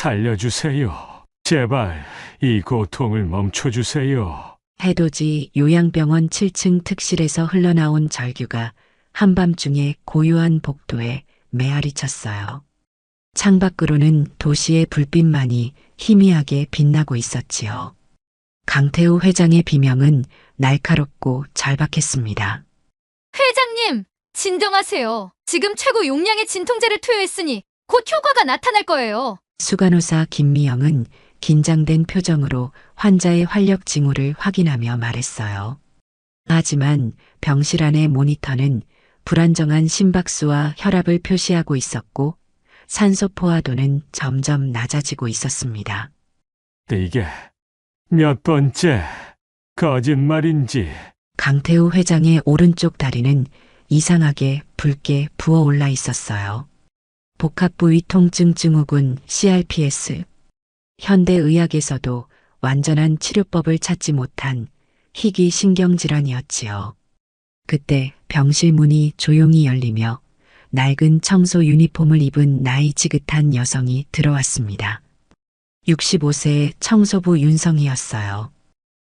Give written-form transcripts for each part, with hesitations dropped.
살려주세요. 제발 이 고통을 멈춰주세요. 해돋이 요양병원 7층 특실에서 흘러나온 절규가 한밤중에 고요한 복도에 메아리 쳤어요. 창밖으로는 도시의 불빛만이 희미하게 빛나고 있었지요. 강태우 회장의 비명은 날카롭고 절박했습니다. 회장님, 진정하세요. 지금 최고 용량의 진통제를 투여했으니 곧 효과가 나타날 거예요. 수간호사 김미영은 긴장된 표정으로 환자의 활력 징후를 확인하며 말했어요. 하지만 병실 안의 모니터는 불안정한 심박수와 혈압을 표시하고 있었고 산소 포화도는 점점 낮아지고 있었습니다. 이게 몇 번째 거짓말인지. 강태우 회장의 오른쪽 다리는 이상하게 붉게 부어올라 있었어요. 복합부위 통증 증후군 CRPS. 현대의학에서도 완전한 치료법을 찾지 못한 희귀 신경질환이었지요. 그때 병실 문이 조용히 열리며 낡은 청소 유니폼을 입은 나이 지긋한 여성이 들어왔습니다. 65세의 청소부 윤성이었어요.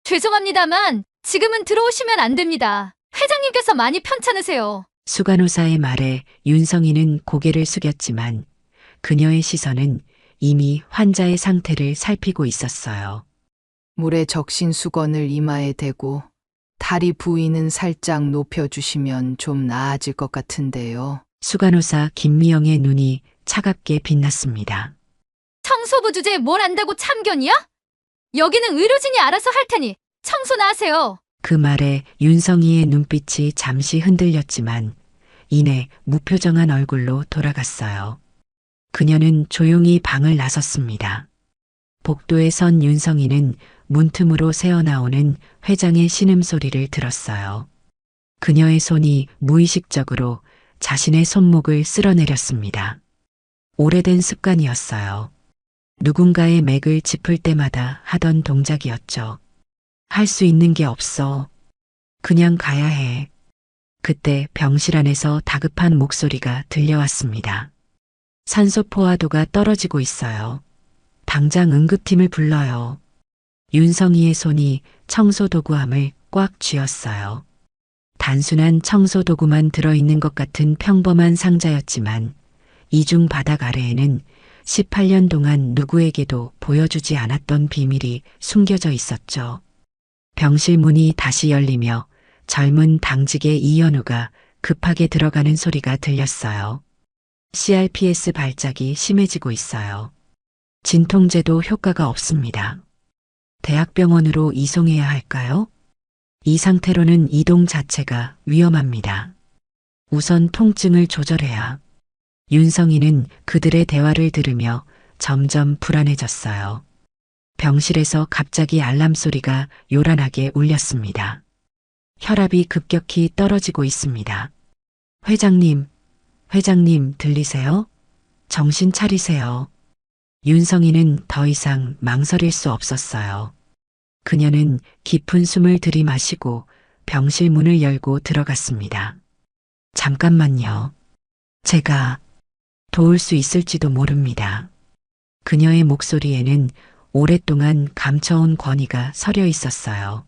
죄송합니다만 지금은 들어오시면 안 됩니다. 회장님께서 많이 편찮으세요. 수간호사의 말에 윤성이는 고개를 숙였지만 그녀의 시선은 이미 환자의 상태를 살피고 있었어요. 물에 적신 수건을 이마에 대고 다리 부위는 살짝 높여주시면 좀 나아질 것 같은데요. 수간호사 김미영의 눈이 차갑게 빛났습니다. 청소부 주제에 뭘 안다고 참견이야? 여기는 의료진이 알아서 할 테니 청소나 하세요. 그 말에 윤성이의 눈빛이 잠시 흔들렸지만 이내 무표정한 얼굴로 돌아갔어요. 그녀는 조용히 방을 나섰습니다. 복도에 선 윤성이는 문틈으로 새어나오는 회장의 신음소리를 들었어요. 그녀의 손이 무의식적으로 자신의 손목을 쓸어내렸습니다. 오래된 습관이었어요. 누군가의 맥을 짚을 때마다 하던 동작이었죠. 할 수 있는 게 없어. 그냥 가야 해. 그때 병실 안에서 다급한 목소리가 들려왔습니다. 산소 포화도가 떨어지고 있어요. 당장 응급팀을 불러요. 윤성이의 손이 청소도구함을 꽉 쥐었어요. 단순한 청소도구만 들어있는 것 같은 평범한 상자였지만 이중 바닥 아래에는 18년 동안 누구에게도 보여주지 않았던 비밀이 숨겨져 있었죠. 병실 문이 다시 열리며 젊은 당직의 이현우가 급하게 들어가는 소리가 들렸어요. CRPS 발작이 심해지고 있어요. 진통제도 효과가 없습니다. 대학병원으로 이송해야 할까요? 이 상태로는 이동 자체가 위험합니다. 우선 통증을 조절해야. 윤성이는 그들의 대화를 들으며 점점 불안해졌어요. 병실에서 갑자기 알람 소리가 요란하게 울렸습니다. 혈압이 급격히 떨어지고 있습니다. 회장님 들리세요? 정신 차리세요. 윤성이는 더 이상 망설일 수 없었어요. 그녀는 깊은 숨을 들이마시고 병실 문을 열고 들어갔습니다. 잠깐만요. 제가 도울 수 있을지도 모릅니다. 그녀의 목소리에는 오랫동안 감춰온 권위가 서려 있었어요.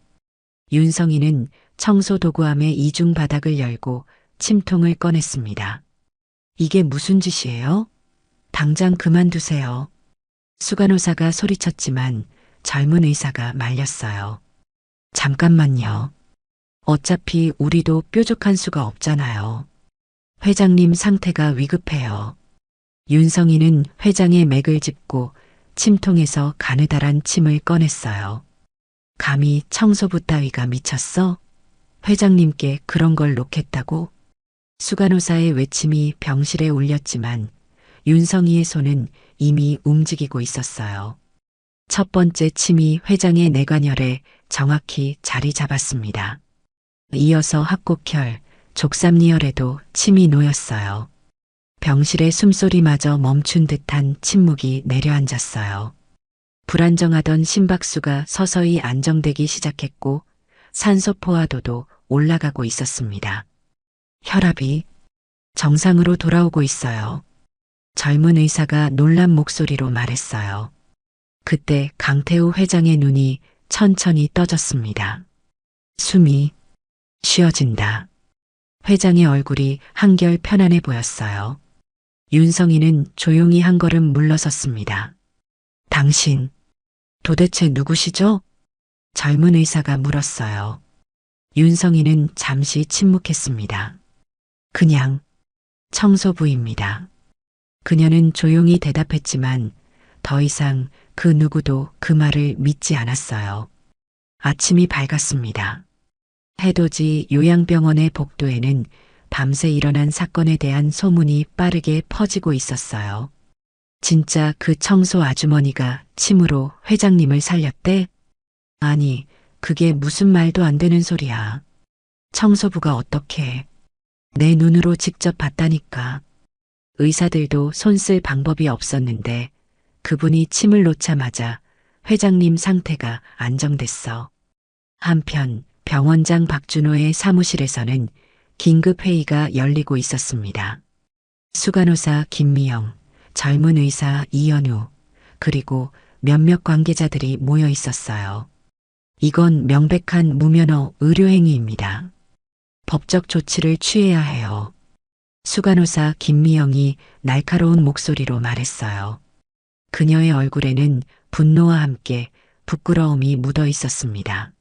윤성이는 청소도구함의 이중 바닥을 열고 침통을 꺼냈습니다. 이게 무슨 짓이에요? 당장 그만두세요. 수간호사가 소리쳤지만 젊은 의사가 말렸어요. 잠깐만요. 어차피 우리도 뾰족한 수가 없잖아요. 회장님 상태가 위급해요. 윤성이는 회장의 맥을 짚고 침통에서 가느다란 침을 꺼냈어요. 감히 청소부 따위가 미쳤어? 회장님께 그런 걸 놓겠다고? 수간호사의 외침이 병실에 울렸지만 윤성이의 손은 이미 움직이고 있었어요. 첫 번째 침이 회장의 내관열에 정확히 자리 잡았습니다. 이어서 합곡혈, 족삼리혈에도 침이 놓였어요. 병실의 숨소리마저 멈춘 듯한 침묵이 내려앉았어요. 불안정하던 심박수가 서서히 안정되기 시작했고 산소 포화도도 올라가고 있었습니다. 혈압이 정상으로 돌아오고 있어요. 젊은 의사가 놀란 목소리로 말했어요. 그때 강태우 회장의 눈이 천천히 떠졌습니다. 숨이 쉬어진다. 회장의 얼굴이 한결 편안해 보였어요. 윤성이는 조용히 한 걸음 물러섰습니다. 당신, 도대체 누구시죠? 젊은 의사가 물었어요. 윤성이는 잠시 침묵했습니다. 그냥 청소부입니다. 그녀는 조용히 대답했지만 더 이상 그 누구도 그 말을 믿지 않았어요. 아침이 밝았습니다. 해돋이 요양병원의 복도에는 밤새 일어난 사건에 대한 소문이 빠르게 퍼지고 있었어요. 진짜 그 청소 아주머니가 침으로 회장님을 살렸대? 아니, 그게 무슨 말도 안 되는 소리야. 청소부가 어떻게? 내 눈으로 직접 봤다니까. 의사들도 손 쓸 방법이 없었는데 그분이 침을 놓자마자 회장님 상태가 안정됐어. 한편 병원장 박준호의 사무실에서는 긴급 회의가 열리고 있었습니다. 수간호사 김미영, 젊은 의사 이연우, 그리고 몇몇 관계자들이 모여 있었어요. 이건 명백한 무면허 의료행위입니다. 법적 조치를 취해야 해요. 수간호사 김미영이 날카로운 목소리로 말했어요. 그녀의 얼굴에는 분노와 함께 부끄러움이 묻어 있었습니다.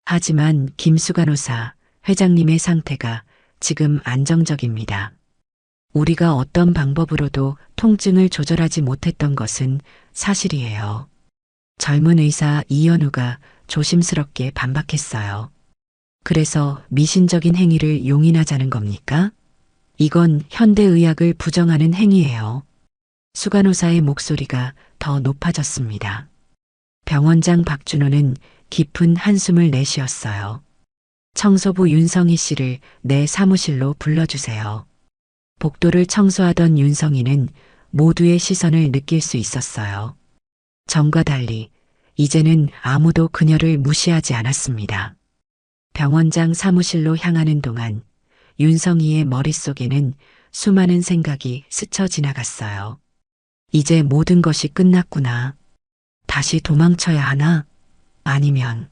하지만 김수간호사 회장님의 상태가 지금 안정적입니다. 우리가 어떤 방법으로도 통증을 조절하지 못했던 것은 사실이에요. 젊은 의사 이연우가 조심스럽게 반박했어요. 그래서 미신적인 행위를 용인하자는 겁니까? 이건 현대의학을 부정하는 행위예요. 수간호사의 목소리가 더 높아졌습니다. 병원장 박준호는 깊은 한숨을 내쉬었어요. 청소부 윤성희 씨를 내 사무실로 불러주세요. 복도를 청소하던 윤성희는 모두의 시선을 느낄 수 있었어요. 전과 달리 이제는 아무도 그녀를 무시하지 않았습니다. 병원장 사무실로 향하는 동안 윤성희의 머릿속에는 수많은 생각이 스쳐 지나갔어요. 이제 모든 것이 끝났구나. 다시 도망쳐야 하나? 아니면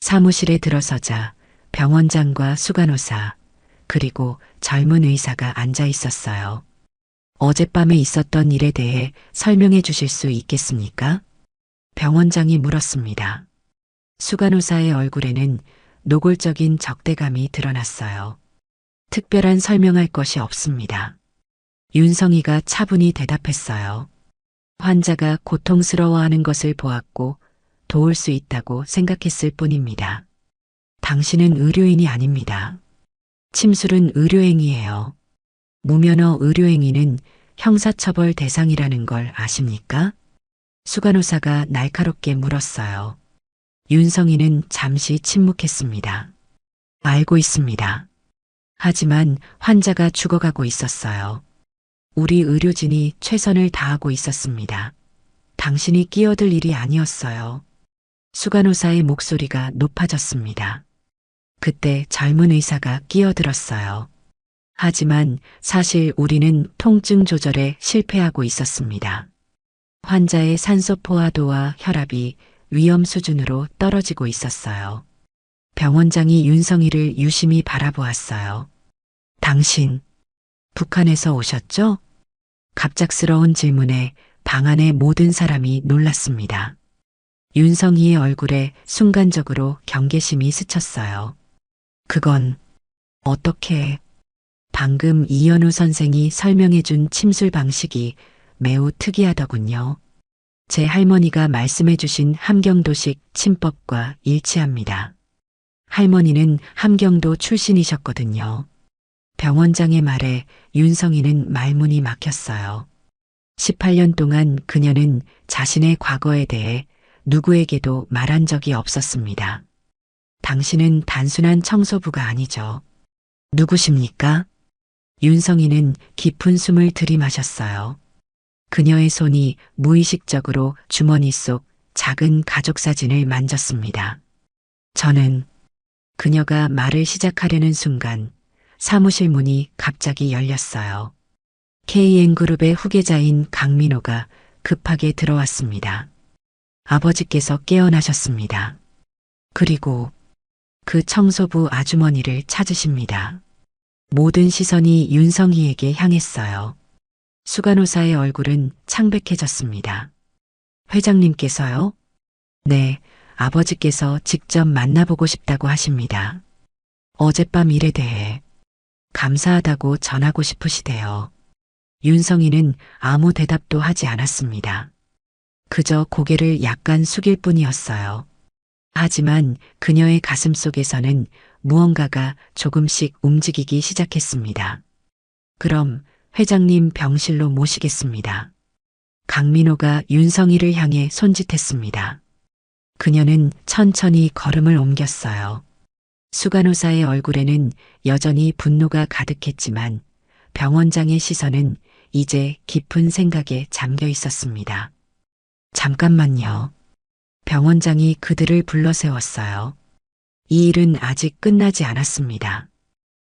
사무실에 들어서자 병원장과 수간호사 그리고 젊은 의사가 앉아 있었어요. 어젯밤에 있었던 일에 대해 설명해 주실 수 있겠습니까? 병원장이 물었습니다. 수간호사의 얼굴에는 노골적인 적대감이 드러났어요. 특별한 설명할 것이 없습니다. 윤성이가 차분히 대답했어요. 환자가 고통스러워하는 것을 보았고 도울 수 있다고 생각했을 뿐입니다. 당신은 의료인이 아닙니다. 침술은 의료행위예요. 무면허 의료행위는 형사처벌 대상이라는 걸 아십니까? 수간호사가 날카롭게 물었어요. 윤성이는 잠시 침묵했습니다. 알고 있습니다. 하지만 환자가 죽어가고 있었어요. 우리 의료진이 최선을 다하고 있었습니다. 당신이 끼어들 일이 아니었어요. 수간호사의 목소리가 높아졌습니다. 그때 젊은 의사가 끼어들었어요. 하지만 사실 우리는 통증 조절에 실패하고 있었습니다. 환자의 산소 포화도와 혈압이 위험 수준으로 떨어지고 있었어요. 병원장이 윤성이를 유심히 바라보았어요. 당신, 북한에서 오셨죠? 갑작스러운 질문에 방 안의 모든 사람이 놀랐습니다. 윤성이의 얼굴에 순간적으로 경계심이 스쳤어요. 그건 어떻게 방금 이연우 선생이 설명해준 침술 방식이 매우 특이하더군요. 제 할머니가 말씀해주신 함경도식 침법과 일치합니다. 할머니는 함경도 출신이셨거든요. 병원장의 말에 윤성이는 말문이 막혔어요. 18년 동안 그녀는 자신의 과거에 대해 누구에게도 말한 적이 없었습니다. 당신은 단순한 청소부가 아니죠. 누구십니까? 윤성이는 깊은 숨을 들이마셨어요. 그녀의 손이 무의식적으로 주머니 속 작은 가족 사진을 만졌습니다. 저는 그녀가 말을 시작하려는 순간 사무실 문이 갑자기 열렸어요. KN그룹의 후계자인 강민호가 급하게 들어왔습니다. 아버지께서 깨어나셨습니다. 그리고 그 청소부 아주머니를 찾으십니다. 모든 시선이 윤성희에게 향했어요. 수간호사의 얼굴은 창백해졌습니다. 회장님께서요? 네, 아버지께서 직접 만나보고 싶다고 하십니다. 어젯밤 일에 대해 감사하다고 전하고 싶으시대요. 윤성희는 아무 대답도 하지 않았습니다. 그저 고개를 약간 숙일 뿐이었어요. 하지만 그녀의 가슴 속에서는 무언가가 조금씩 움직이기 시작했습니다. 그럼 회장님 병실로 모시겠습니다. 강민호가 윤성희를 향해 손짓했습니다. 그녀는 천천히 걸음을 옮겼어요. 수간호사의 얼굴에는 여전히 분노가 가득했지만 병원장의 시선은 이제 깊은 생각에 잠겨 있었습니다. 잠깐만요. 병원장이 그들을 불러 세웠어요. 이 일은 아직 끝나지 않았습니다.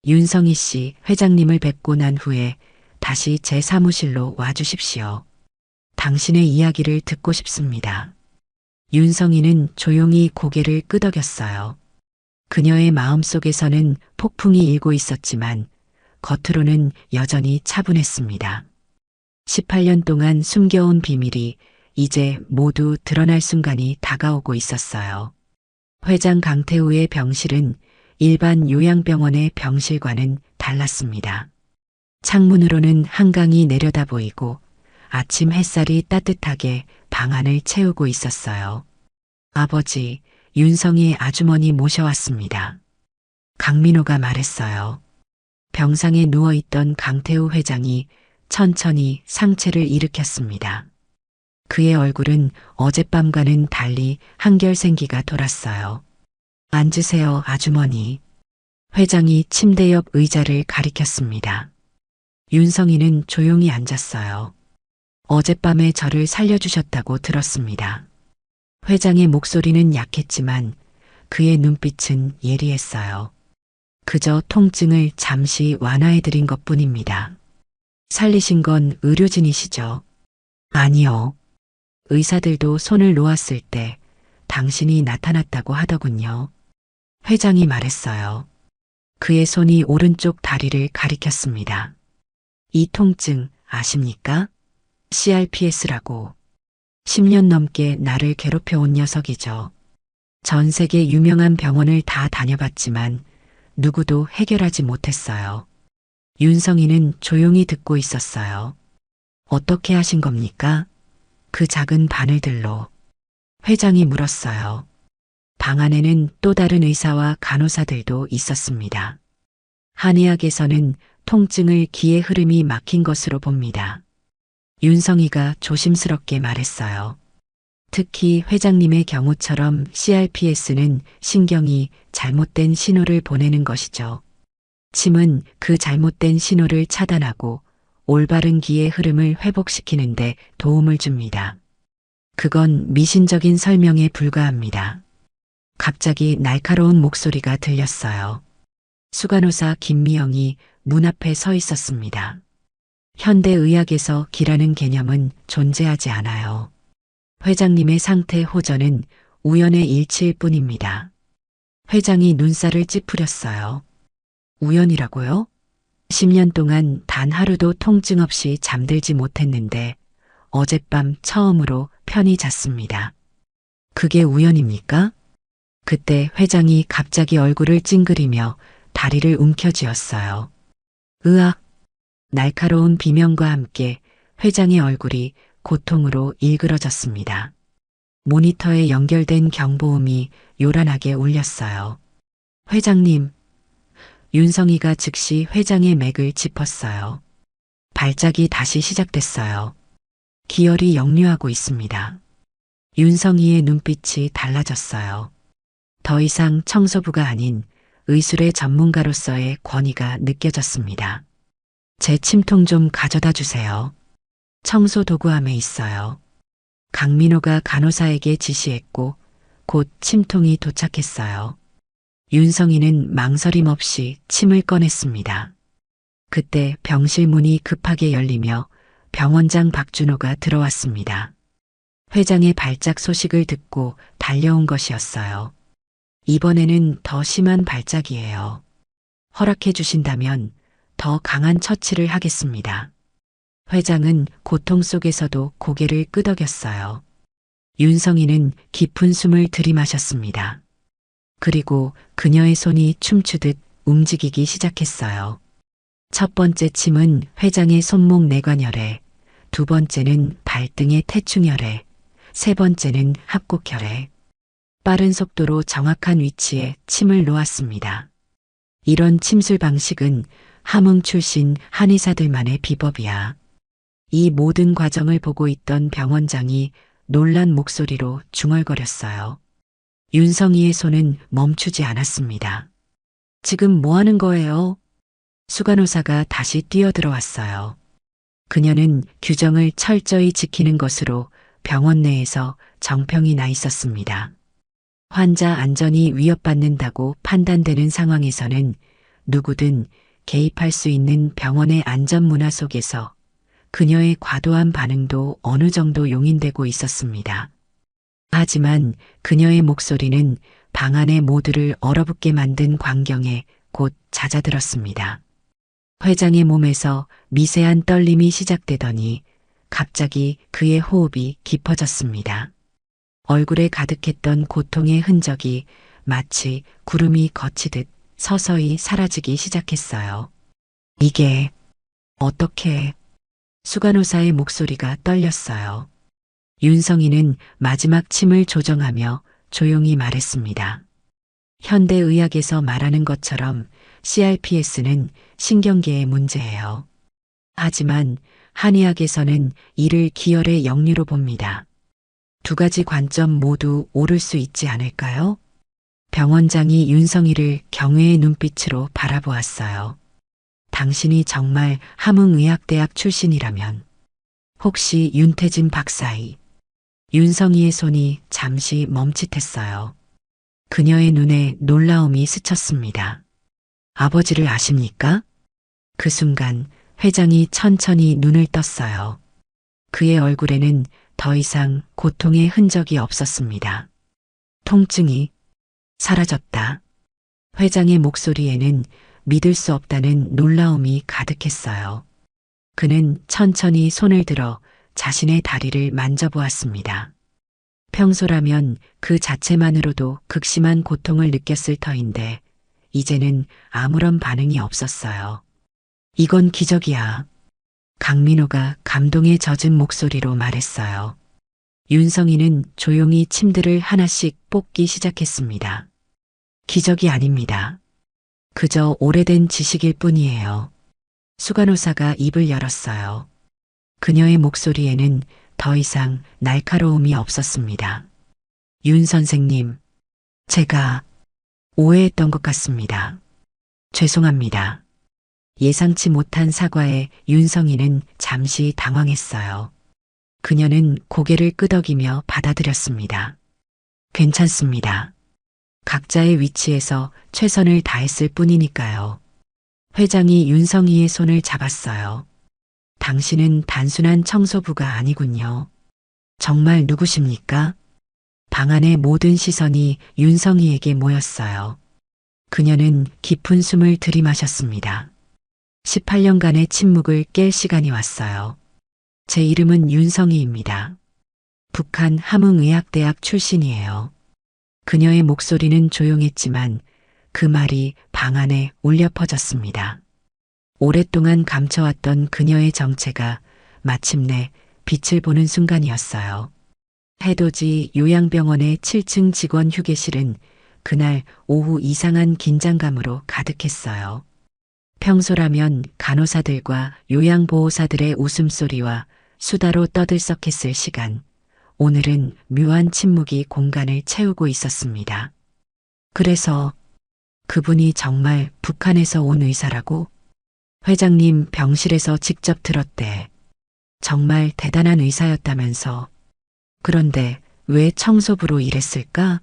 윤성희 씨 회장님을 뵙고 난 후에 다시 제 사무실로 와주십시오. 당신의 이야기를 듣고 싶습니다. 윤성희는 조용히 고개를 끄덕였어요. 그녀의 마음속에서는 폭풍이 일고 있었지만 겉으로는 여전히 차분했습니다. 18년 동안 숨겨온 비밀이 이제 모두 드러날 순간이 다가오고 있었어요. 회장 강태우의 병실은 일반 요양병원의 병실과는 달랐습니다. 창문으로는 한강이 내려다 보이고 아침 햇살이 따뜻하게 방 안을 채우고 있었어요. 아버지, 윤성희의 아주머니 모셔왔습니다. 강민호가 말했어요. 병상에 누워있던 강태우 회장이 천천히 상체를 일으켰습니다. 그의 얼굴은 어젯밤과는 달리 한결 생기가 돌았어요. 앉으세요, 아주머니. 회장이 침대 옆 의자를 가리켰습니다. 윤성희는 조용히 앉았어요. 어젯밤에 저를 살려주셨다고 들었습니다. 회장의 목소리는 약했지만 그의 눈빛은 예리했어요. 그저 통증을 잠시 완화해드린 것뿐입니다. 살리신 건 의료진이시죠? 아니요. 의사들도 손을 놓았을 때 당신이 나타났다고 하더군요. 회장이 말했어요. 그의 손이 오른쪽 다리를 가리켰습니다. 이 통증 아십니까? CRPS라고. 10년 넘게 나를 괴롭혀온 녀석이죠. 전 세계 유명한 병원을 다 다녀봤지만 누구도 해결하지 못했어요. 윤성희는 조용히 듣고 있었어요. 어떻게 하신 겁니까? 그 작은 바늘들로. 회장이 물었어요. 방 안에는 또 다른 의사와 간호사들도 있었습니다. 한의학에서는 통증을 기의 흐름이 막힌 것으로 봅니다. 윤성희가 조심스럽게 말했어요. 특히 회장님의 경우처럼 CRPS는 신경이 잘못된 신호를 보내는 것이죠. 침은 그 잘못된 신호를 차단하고 올바른 기의 흐름을 회복시키는데 도움을 줍니다. 그건 미신적인 설명에 불과합니다. 갑자기 날카로운 목소리가 들렸어요. 수간호사 김미영이 문 앞에 서 있었습니다. 현대의학에서 기라는 개념은 존재하지 않아요. 회장님의 상태 호전은 우연의 일치일 뿐입니다. 회장이 눈살을 찌푸렸어요. 우연이라고요? 10년 동안 단 하루도 통증 없이 잠들지 못했는데 어젯밤 처음으로 편히 잤습니다. 그게 우연입니까? 그때 회장이 갑자기 얼굴을 찡그리며 다리를 움켜쥐었어요. 으악! 날카로운 비명과 함께 회장의 얼굴이 고통으로 일그러졌습니다. 모니터에 연결된 경보음이 요란하게 울렸어요. 회장님! 윤성희가 즉시 회장의 맥을 짚었어요. 발작이 다시 시작됐어요. 기혈이 역류하고 있습니다. 윤성희의 눈빛이 달라졌어요. 더 이상 청소부가 아닌 의술의 전문가로서의 권위가 느껴졌습니다. 제 침통 좀 가져다 주세요. 청소 도구함에 있어요. 강민호가 간호사에게 지시했고 곧 침통이 도착했어요. 윤성희는 망설임 없이 침을 꺼냈습니다. 그때 병실 문이 급하게 열리며 병원장 박준호가 들어왔습니다. 회장의 발작 소식을 듣고 달려온 것이었어요. 이번에는 더 심한 발작이에요. 허락해 주신다면 더 강한 처치를 하겠습니다. 회장은 고통 속에서도 고개를 끄덕였어요. 윤성이는 깊은 숨을 들이마셨습니다. 그리고 그녀의 손이 춤추듯 움직이기 시작했어요. 첫 번째 침은 회장의 손목 내관혈에, 두 번째는 발등의 태충혈에, 세 번째는 합곡혈에. 빠른 속도로 정확한 위치에 침을 놓았습니다. 이런 침술 방식은 함흥 출신 한의사들만의 비법이야. 이 모든 과정을 보고 있던 병원장이 놀란 목소리로 중얼거렸어요. 윤성이의 손은 멈추지 않았습니다. 지금 뭐 하는 거예요? 수간호사가 다시 뛰어들어왔어요. 그녀는 규정을 철저히 지키는 것으로 병원 내에서 정평이 나 있었습니다. 환자 안전이 위협받는다고 판단되는 상황에서는 누구든 개입할 수 있는 병원의 안전 문화 속에서 그녀의 과도한 반응도 어느 정도 용인되고 있었습니다. 하지만 그녀의 목소리는 방 안의 모두를 얼어붙게 만든 광경에 곧 잦아들었습니다. 회장의 몸에서 미세한 떨림이 시작되더니 갑자기 그의 호흡이 깊어졌습니다. 얼굴에 가득했던 고통의 흔적이 마치 구름이 거치듯 서서히 사라지기 시작했어요. 이게 어떻게? 수간호사의 목소리가 떨렸어요. 윤성이는 마지막 침을 조정하며 조용히 말했습니다. 현대의학에서 말하는 것처럼 CRPS는 신경계의 문제예요. 하지만 한의학에서는 이를 기혈의 역류로 봅니다. 두 가지 관점 모두 옳을 수 있지 않을까요? 병원장이 윤성이를 경외의 눈빛으로 바라보았어요. 당신이 정말 함흥의학대학 출신이라면 혹시 윤태진 박사이? 윤성이의 손이 잠시 멈칫했어요. 그녀의 눈에 놀라움이 스쳤습니다. 아버지를 아십니까? 그 순간 회장이 천천히 눈을 떴어요. 그의 얼굴에는 더 이상 고통의 흔적이 없었습니다. 통증이 사라졌다. 회장의 목소리에는 믿을 수 없다는 놀라움이 가득했어요. 그는 천천히 손을 들어 자신의 다리를 만져보았습니다. 평소라면 그 자체만으로도 극심한 고통을 느꼈을 터인데 이제는 아무런 반응이 없었어요. 이건 기적이야. 강민호가 감동에 젖은 목소리로 말했어요. 윤성이는 조용히 침들을 하나씩 뽑기 시작했습니다. 기적이 아닙니다. 그저 오래된 지식일 뿐이에요. 수간호사가 입을 열었어요. 그녀의 목소리에는 더 이상 날카로움이 없었습니다. 윤 선생님, 제가 오해했던 것 같습니다. 죄송합니다. 예상치 못한 사과에 윤성이는 잠시 당황했어요. 그녀는 고개를 끄덕이며 받아들였습니다. 괜찮습니다. 각자의 위치에서 최선을 다했을 뿐이니까요. 회장이 윤성이의 손을 잡았어요. 당신은 단순한 청소부가 아니군요. 정말 누구십니까? 방 안의 모든 시선이 윤성이에게 모였어요. 그녀는 깊은 숨을 들이마셨습니다. 18년간의 침묵을 깰 시간이 왔어요. 제 이름은 윤성이입니다. 북한 함흥의학대학 출신이에요. 그녀의 목소리는 조용했지만 그 말이 방 안에 울려 퍼졌습니다. 오랫동안 감춰왔던 그녀의 정체가 마침내 빛을 보는 순간이었어요. 해돋이 요양병원의 7층 직원 휴게실은 그날 오후 이상한 긴장감으로 가득했어요. 평소라면 간호사들과 요양보호사들의 웃음소리와 수다로 떠들썩했을 시간, 오늘은 묘한 침묵이 공간을 채우고 있었습니다. 그래서 그분이 정말 북한에서 온 의사라고? 회장님 병실에서 직접 들었대. 정말 대단한 의사였다면서. 그런데 왜 청소부로 일했을까?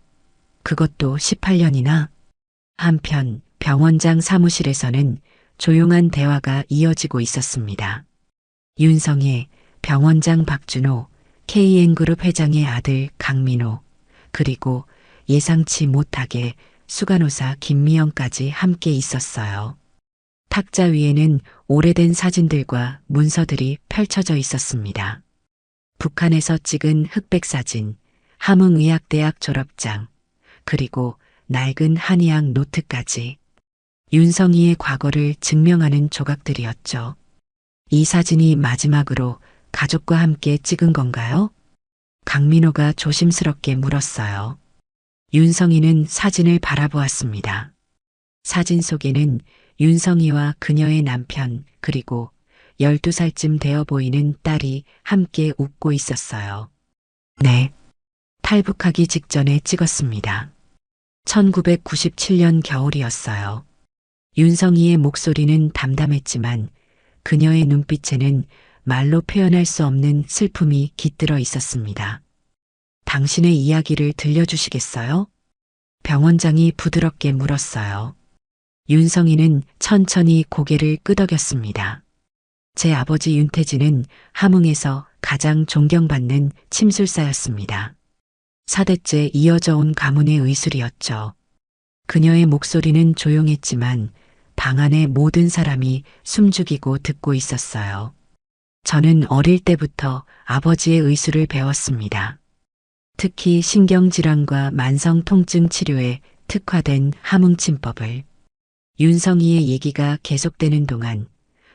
그것도 18년이나? 한편 병원장 사무실에서는 조용한 대화가 이어지고 있었습니다. 윤성애, 병원장 박준호, KN그룹 회장의 아들 강민호, 그리고 예상치 못하게 수간호사 김미영까지 함께 있었어요. 탁자 위에는 오래된 사진들과 문서들이 펼쳐져 있었습니다. 북한에서 찍은 흑백 사진, 함흥의학대학 졸업장, 그리고 낡은 한의학 노트까지 윤성이의 과거를 증명하는 조각들이었죠. 이 사진이 마지막으로 가족과 함께 찍은 건가요? 강민호가 조심스럽게 물었어요. 윤성이는 사진을 바라보았습니다. 사진 속에는 윤성이와 그녀의 남편 그리고 12살쯤 되어 보이는 딸이 함께 웃고 있었어요. 네. 탈북하기 직전에 찍었습니다. 1997년 겨울이었어요. 윤성이의 목소리는 담담했지만 그녀의 눈빛에는 말로 표현할 수 없는 슬픔이 깃들어 있었습니다. 당신의 이야기를 들려주시겠어요? 병원장이 부드럽게 물었어요. 윤성이는 천천히 고개를 끄덕였습니다. 제 아버지 윤태진은 함흥에서 가장 존경받는 침술사였습니다. 4대째 이어져 온 가문의 의술이었죠. 그녀의 목소리는 조용했지만 방 안의 모든 사람이 숨죽이고 듣고 있었어요. 저는 어릴 때부터 아버지의 의술을 배웠습니다. 특히 신경질환과 만성 통증 치료에 특화된 함흥침법을. 윤성이의 얘기가 계속되는 동안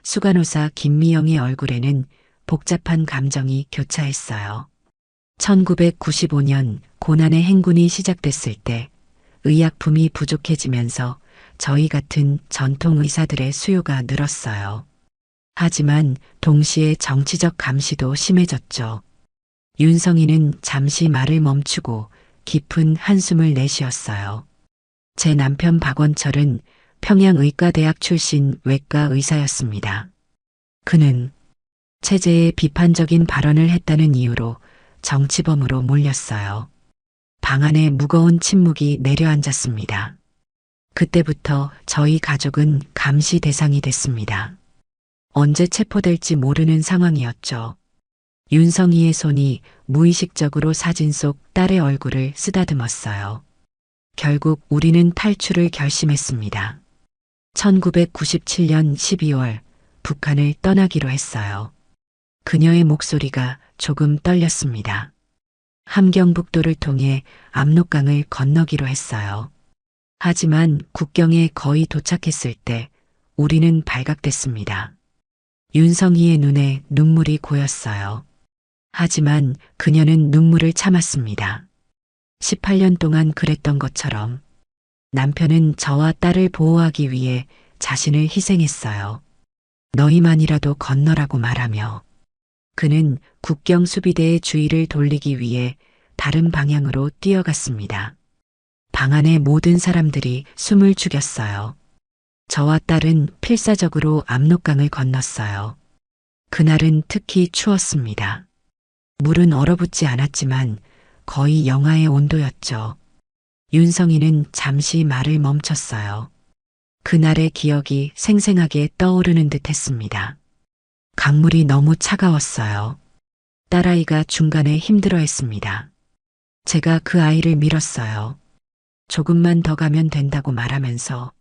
수간호사 김미영의 얼굴에는 복잡한 감정이 교차했어요. 1995년 고난의 행군이 시작됐을 때 의약품이 부족해지면서 저희 같은 전통 의사들의 수요가 늘었어요. 하지만 동시에 정치적 감시도 심해졌죠. 윤성이는 잠시 말을 멈추고 깊은 한숨을 내쉬었어요. 제 남편 박원철은 평양의과대학 출신 외과 의사였습니다. 그는 체제에 비판적인 발언을 했다는 이유로 정치범으로 몰렸어요. 방 안에 무거운 침묵이 내려앉았습니다. 그때부터 저희 가족은 감시 대상이 됐습니다. 언제 체포될지 모르는 상황이었죠. 윤성이의 손이 무의식적으로 사진 속 딸의 얼굴을 쓰다듬었어요. 결국 우리는 탈출을 결심했습니다. 1997년 12월 북한을 떠나기로 했어요. 그녀의 목소리가 조금 떨렸습니다. 함경북도를 통해 압록강을 건너기로 했어요. 하지만 국경에 거의 도착했을 때 우리는 발각됐습니다. 윤성이의 눈에 눈물이 고였어요. 하지만 그녀는 눈물을 참았습니다. 18년 동안 그랬던 것처럼 남편은 저와 딸을 보호하기 위해 자신을 희생했어요. 너희만이라도 건너라고 말하며 그는 국경 수비대의 주의를 돌리기 위해 다른 방향으로 뛰어갔습니다. 방 안의 모든 사람들이 숨을 죽였어요. 저와 딸은 필사적으로 압록강을 건넜어요. 그날은 특히 추웠습니다. 물은 얼어붙지 않았지만 거의 영하의 온도였죠. 윤성이는 잠시 말을 멈췄어요. 그날의 기억이 생생하게 떠오르는 듯 했습니다. 강물이 너무 차가웠어요. 딸아이가 중간에 힘들어했습니다. 제가 그 아이를 밀었어요. 조금만 더 가면 된다고 말하면서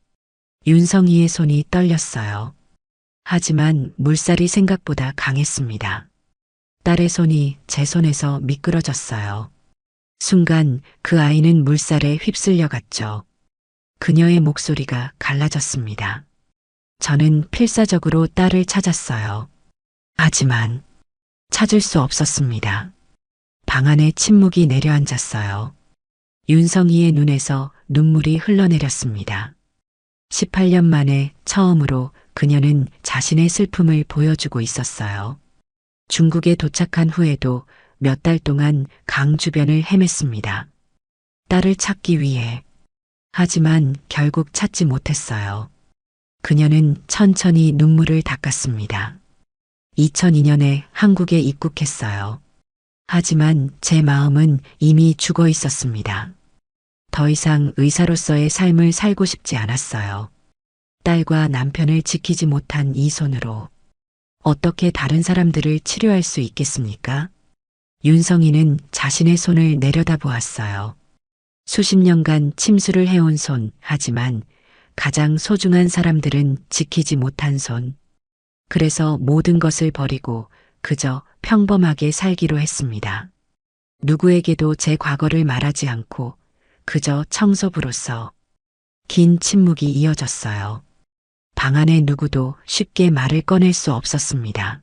윤성이의 손이 떨렸어요. 하지만 물살이 생각보다 강했습니다. 딸의 손이 제 손에서 미끄러졌어요. 순간 그 아이는 물살에 휩쓸려 갔죠. 그녀의 목소리가 갈라졌습니다. 저는 필사적으로 딸을 찾았어요. 하지만 찾을 수 없었습니다. 방 안에 침묵이 내려앉았어요. 윤성이의 눈에서 눈물이 흘러내렸습니다. 18년 만에 처음으로 그녀는 자신의 슬픔을 보여주고 있었어요. 중국에 도착한 후에도 몇 달 동안 강 주변을 헤맸습니다. 딸을 찾기 위해. 하지만 결국 찾지 못했어요. 그녀는 천천히 눈물을 닦았습니다. 2002년에 한국에 입국했어요. 하지만 제 마음은 이미 죽어 있었습니다. 더 이상 의사로서의 삶을 살고 싶지 않았어요. 딸과 남편을 지키지 못한 이 손으로 어떻게 다른 사람들을 치료할 수 있겠습니까? 윤성이는 자신의 손을 내려다보았어요. 수십 년간 침수를 해온 손, 하지만 가장 소중한 사람들은 지키지 못한 손. 그래서 모든 것을 버리고 그저 평범하게 살기로 했습니다. 누구에게도 제 과거를 말하지 않고 그저 청소부로서. 긴 침묵이 이어졌어요. 방 안에 누구도 쉽게 말을 꺼낼 수 없었습니다.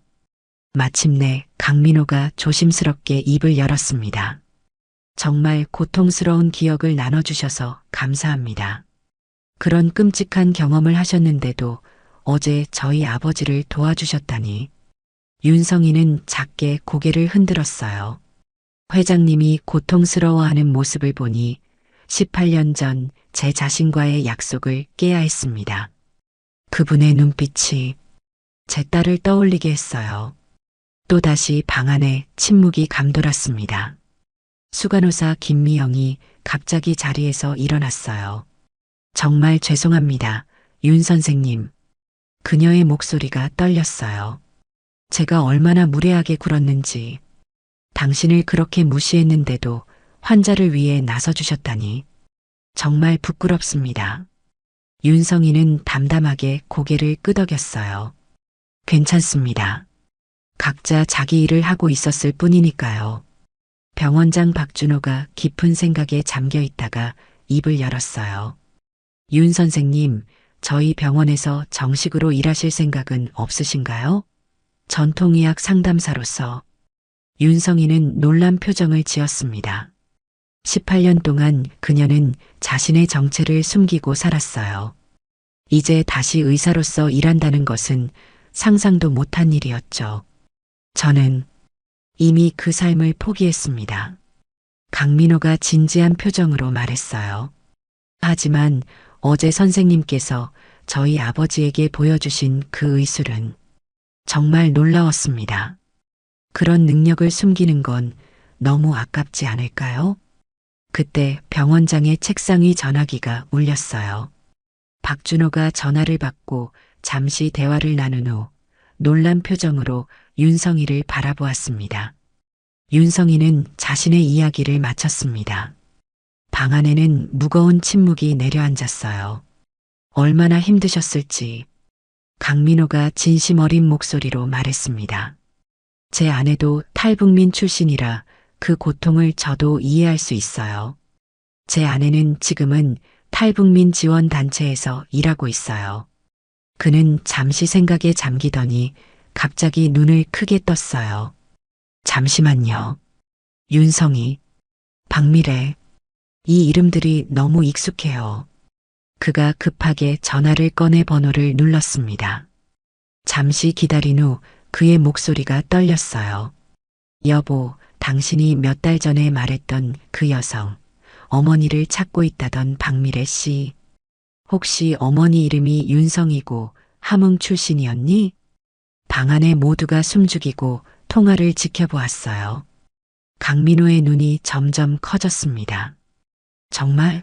마침내 강민호가 조심스럽게 입을 열었습니다. 정말 고통스러운 기억을 나눠주셔서 감사합니다. 그런 끔찍한 경험을 하셨는데도 어제 저희 아버지를 도와주셨다니. 윤성이는 작게 고개를 흔들었어요. 회장님이 고통스러워하는 모습을 보니 18년 전 제 자신과의 약속을 깨야 했습니다. 그분의 눈빛이 제 딸을 떠올리게 했어요. 또다시 방 안에 침묵이 감돌았습니다. 수간호사 김미영이 갑자기 자리에서 일어났어요. 정말 죄송합니다, 윤 선생님. 그녀의 목소리가 떨렸어요. 제가 얼마나 무례하게 굴었는지. 당신을 그렇게 무시했는데도 환자를 위해 나서주셨다니. 정말 부끄럽습니다. 윤성이는 담담하게 고개를 끄덕였어요. 괜찮습니다. 각자 자기 일을 하고 있었을 뿐이니까요. 병원장 박준호가 깊은 생각에 잠겨 있다가 입을 열었어요. 윤 선생님, 저희 병원에서 정식으로 일하실 생각은 없으신가요? 전통의학 상담사로서. 윤성이는 놀란 표정을 지었습니다. 18년 동안 그녀는 자신의 정체를 숨기고 살았어요. 이제 다시 의사로서 일한다는 것은 상상도 못한 일이었죠. 저는 이미 그 삶을 포기했습니다. 강민호가 진지한 표정으로 말했어요. 하지만 어제 선생님께서 저희 아버지에게 보여주신 그 의술은 정말 놀라웠습니다. 그런 능력을 숨기는 건 너무 아깝지 않을까요? 그때 병원장의 책상 위 전화기가 울렸어요. 박준호가 전화를 받고 잠시 대화를 나눈 후 놀란 표정으로 윤성이를 바라보았습니다. 윤성이는 자신의 이야기를 마쳤습니다. 방 안에는 무거운 침묵이 내려앉았어요. 얼마나 힘드셨을지. 강민호가 진심 어린 목소리로 말했습니다. 제 아내도 탈북민 출신이라 그 고통을 저도 이해할 수 있어요. 제 아내는 지금은 탈북민 지원 단체에서 일하고 있어요. 그는 잠시 생각에 잠기더니 갑자기 눈을 크게 떴어요. 잠시만요. 윤성이, 박미래, 이 이름들이 너무 익숙해요. 그가 급하게 전화를 꺼내 번호를 눌렀습니다. 잠시 기다린 후 그의 목소리가 떨렸어요. 여보, 당신이 몇 달 전에 말했던 그 여성, 어머니를 찾고 있다던 박미래 씨. 혹시 어머니 이름이 윤성이고 함흥 출신이었니? 방 안에 모두가 숨죽이고 통화를 지켜보았어요. 강민호의 눈이 점점 커졌습니다. 정말?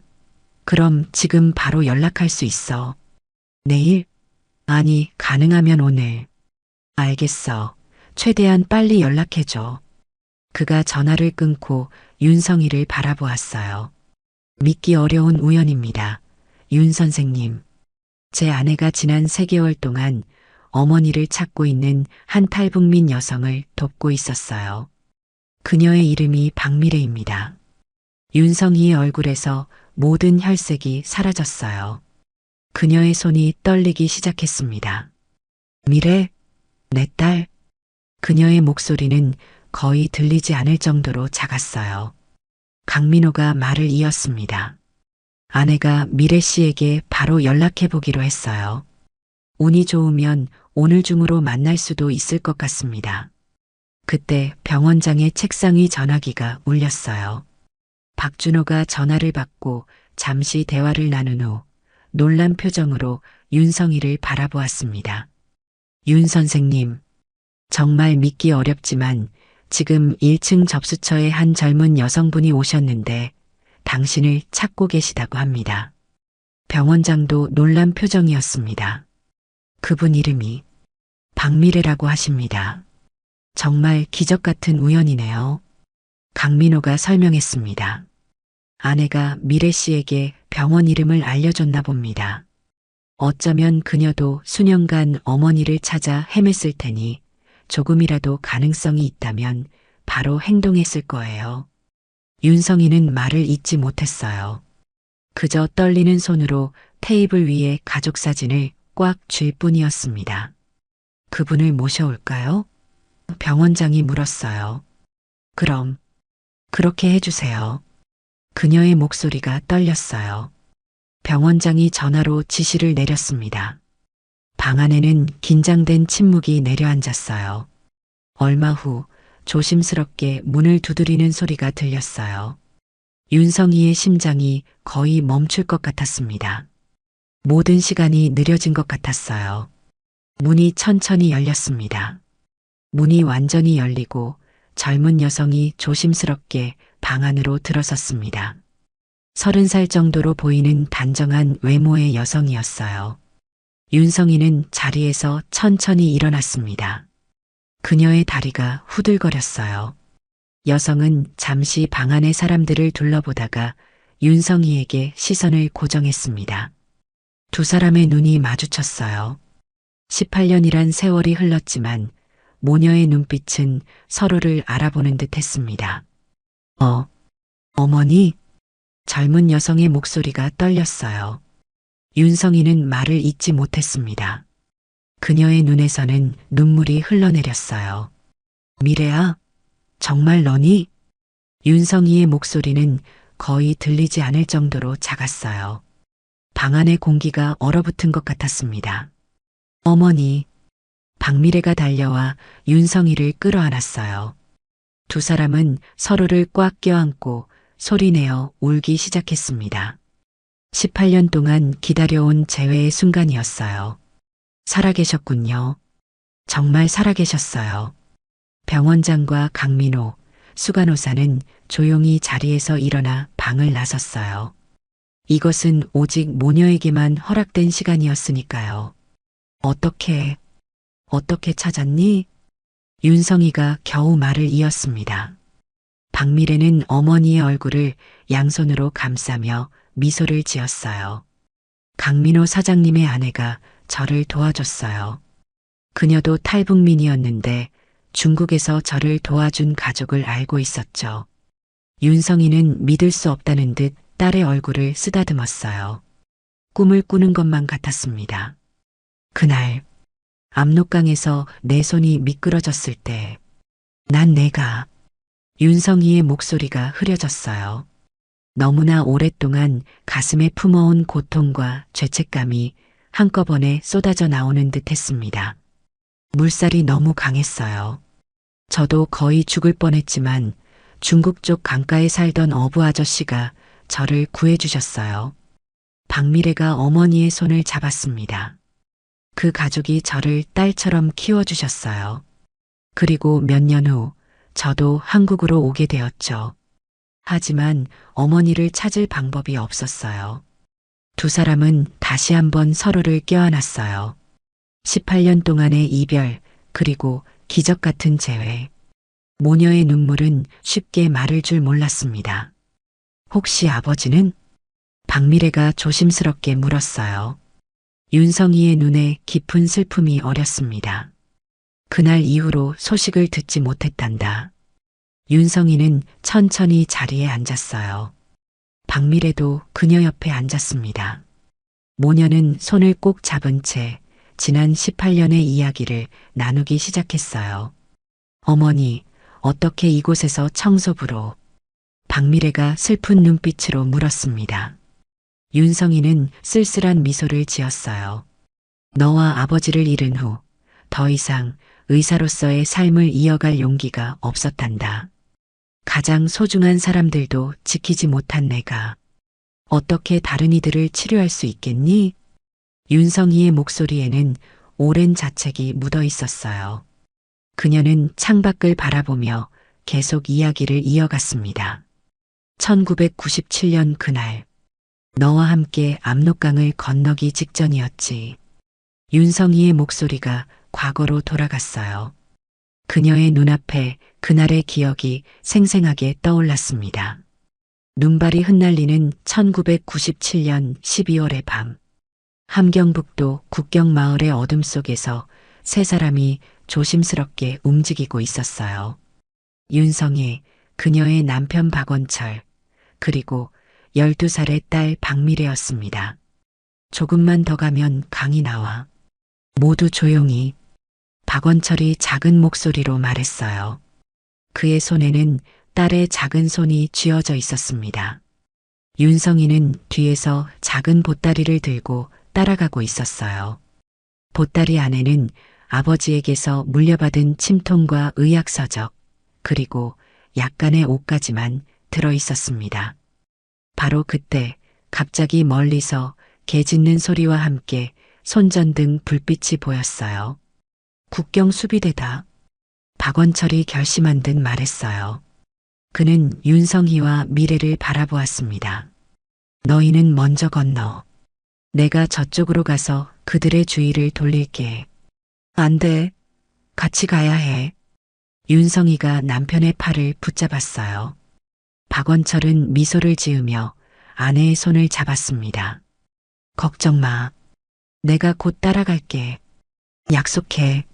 그럼 지금 바로 연락할 수 있어. 내일? 아니, 가능하면 오늘. 알겠어. 최대한 빨리 연락해줘. 그가 전화를 끊고 윤성이를 바라보았어요. 믿기 어려운 우연입니다. 윤 선생님. 제 아내가 지난 3개월 동안 어머니를 찾고 있는 한 탈북민 여성을 돕고 있었어요. 그녀의 이름이 박미래입니다. 윤성이의 얼굴에서 모든 혈색이 사라졌어요. 그녀의 손이 떨리기 시작했습니다. 미래? 내 딸? 그녀의 목소리는 거의 들리지 않을 정도로 작았어요. 강민호가 말을 이었습니다. 아내가 미래 씨에게 바로 연락해 보기로 했어요. 운이 좋으면 오늘 중으로 만날 수도 있을 것 같습니다. 그때 병원장의 책상 위 전화기가 울렸어요. 박준호가 전화를 받고 잠시 대화를 나눈 후 놀란 표정으로 윤성이를 바라보았습니다. 윤 선생님, 정말 믿기 어렵지만 지금 1층 접수처에 한 젊은 여성분이 오셨는데 당신을 찾고 계시다고 합니다. 병원장도 놀란 표정이었습니다. 그분 이름이 박미래라고 하십니다. 정말 기적 같은 우연이네요. 강민호가 설명했습니다. 아내가 미래 씨에게 병원 이름을 알려줬나 봅니다. 어쩌면 그녀도 수년간 어머니를 찾아 헤맸을 테니 조금이라도 가능성이 있다면 바로 행동했을 거예요. 윤성이는 말을 잇지 못했어요. 그저 떨리는 손으로 테이블 위에 가족 사진을 꽉 쥘 뿐이었습니다. 그분을 모셔올까요? 병원장이 물었어요. 그럼 그렇게 해주세요. 그녀의 목소리가 떨렸어요. 병원장이 전화로 지시를 내렸습니다. 방 안에는 긴장된 침묵이 내려앉았어요. 얼마 후 조심스럽게 문을 두드리는 소리가 들렸어요. 윤성이의 심장이 거의 멈출 것 같았습니다. 모든 시간이 느려진 것 같았어요. 문이 천천히 열렸습니다. 문이 완전히 열리고 젊은 여성이 조심스럽게 방 안으로 들어섰습니다. 30살 정도로 보이는 단정한 외모의 여성이었어요. 윤성이는 자리에서 천천히 일어났습니다. 그녀의 다리가 후들거렸어요. 여성은 잠시 방 안의 사람들을 둘러보다가 윤성이에게 시선을 고정했습니다. 두 사람의 눈이 마주쳤어요. 18년이란 세월이 흘렀지만 모녀의 눈빛은 서로를 알아보는 듯 했습니다. 어머니? 젊은 여성의 목소리가 떨렸어요. 윤성이는 말을 잇지 못했습니다. 그녀의 눈에서는 눈물이 흘러내렸어요. 미래야, 정말 너니? 윤성이의 목소리는 거의 들리지 않을 정도로 작았어요. 방 안의 공기가 얼어붙은 것 같았습니다. 어머니, 박미래가 달려와 윤성이를 끌어안았어요. 두 사람은 서로를 꽉 껴안고 소리내어 울기 시작했습니다. 18년 동안 기다려온 재회의 순간이었어요. 살아계셨군요. 정말 살아계셨어요. 병원장과 강민호, 수간호사는 조용히 자리에서 일어나 방을 나섰어요. 이것은 오직 모녀에게만 허락된 시간이었으니까요. 어떻게 찾았니? 윤성이가 겨우 말을 이었습니다. 박미래는 어머니의 얼굴을 양손으로 감싸며 미소를 지었어요. 강민호 사장님의 아내가 저를 도와줬어요. 그녀도 탈북민이었는데 중국에서 저를 도와준 가족을 알고 있었죠. 윤성이는 믿을 수 없다는 듯 딸의 얼굴을 쓰다듬었어요. 꿈을 꾸는 것만 같았습니다. 그날 압록강에서 내 손이 미끄러졌을 때 내가 윤성이의 목소리가 흐려졌어요. 너무나 오랫동안 가슴에 품어온 고통과 죄책감이 한꺼번에 쏟아져 나오는 듯 했습니다. 물살이 너무 강했어요. 저도 거의 죽을 뻔했지만 중국 쪽 강가에 살던 어부 아저씨가 저를 구해주셨어요. 박미래가 어머니의 손을 잡았습니다. 그 가족이 저를 딸처럼 키워주셨어요. 그리고 몇 년 후 저도 한국으로 오게 되었죠. 하지만 어머니를 찾을 방법이 없었어요. 두 사람은 다시 한번 서로를 껴안았어요. 18년 동안의 이별, 그리고 기적 같은 재회. 모녀의 눈물은 쉽게 마를 줄 몰랐습니다. 혹시 아버지는? 박미래가 조심스럽게 물었어요. 윤성이의 눈에 깊은 슬픔이 어렸습니다. 그날 이후로 소식을 듣지 못했단다. 윤성이는 천천히 자리에 앉았어요. 박미래도 그녀 옆에 앉았습니다. 모녀는 손을 꼭 잡은 채 지난 18년의 이야기를 나누기 시작했어요. 어머니, 어떻게 이곳에서 청소부로? 박미래가 슬픈 눈빛으로 물었습니다. 윤성이는 쓸쓸한 미소를 지었어요. 너와 아버지를 잃은 후 더 이상 의사로서의 삶을 이어갈 용기가 없었단다. 가장 소중한 사람들도 지키지 못한 내가 어떻게 다른 이들을 치료할 수 있겠니? 윤성이의 목소리에는 오랜 자책이 묻어 있었어요. 그녀는 창밖을 바라보며 계속 이야기를 이어갔습니다. 1997년 그날 너와 함께 압록강을 건너기 직전이었지. 윤성이의 목소리가 과거로 돌아갔어요. 그녀의 눈앞에 그날의 기억이 생생하게 떠올랐습니다. 눈발이 흩날리는 1997년 12월의 밤. 함경북도 국경마을의 어둠 속에서 세 사람이 조심스럽게 움직이고 있었어요. 윤성희, 그녀의 남편 박원철, 그리고 12살의 딸 박미래였습니다. 조금만 더 가면 강이 나와. 모두 조용히. 박원철이 작은 목소리로 말했어요. 그의 손에는 딸의 작은 손이 쥐어져 있었습니다. 윤성이는 뒤에서 작은 보따리를 들고 따라가고 있었어요. 보따리 안에는 아버지에게서 물려받은 침통과 의학서적, 그리고 약간의 옷까지만 들어 있었습니다. 바로 그때 갑자기 멀리서 개 짖는 소리와 함께 손전등 불빛이 보였어요. 국경 수비대다. 박원철이 결심한 듯 말했어요. 그는 윤성희와 미래를 바라보았습니다. 너희는 먼저 건너. 내가 저쪽으로 가서 그들의 주의를 돌릴게. 안 돼. 같이 가야 해. 윤성희가 남편의 팔을 붙잡았어요. 박원철은 미소를 지으며 아내의 손을 잡았습니다. 걱정 마. 내가 곧 따라갈게. 약속해.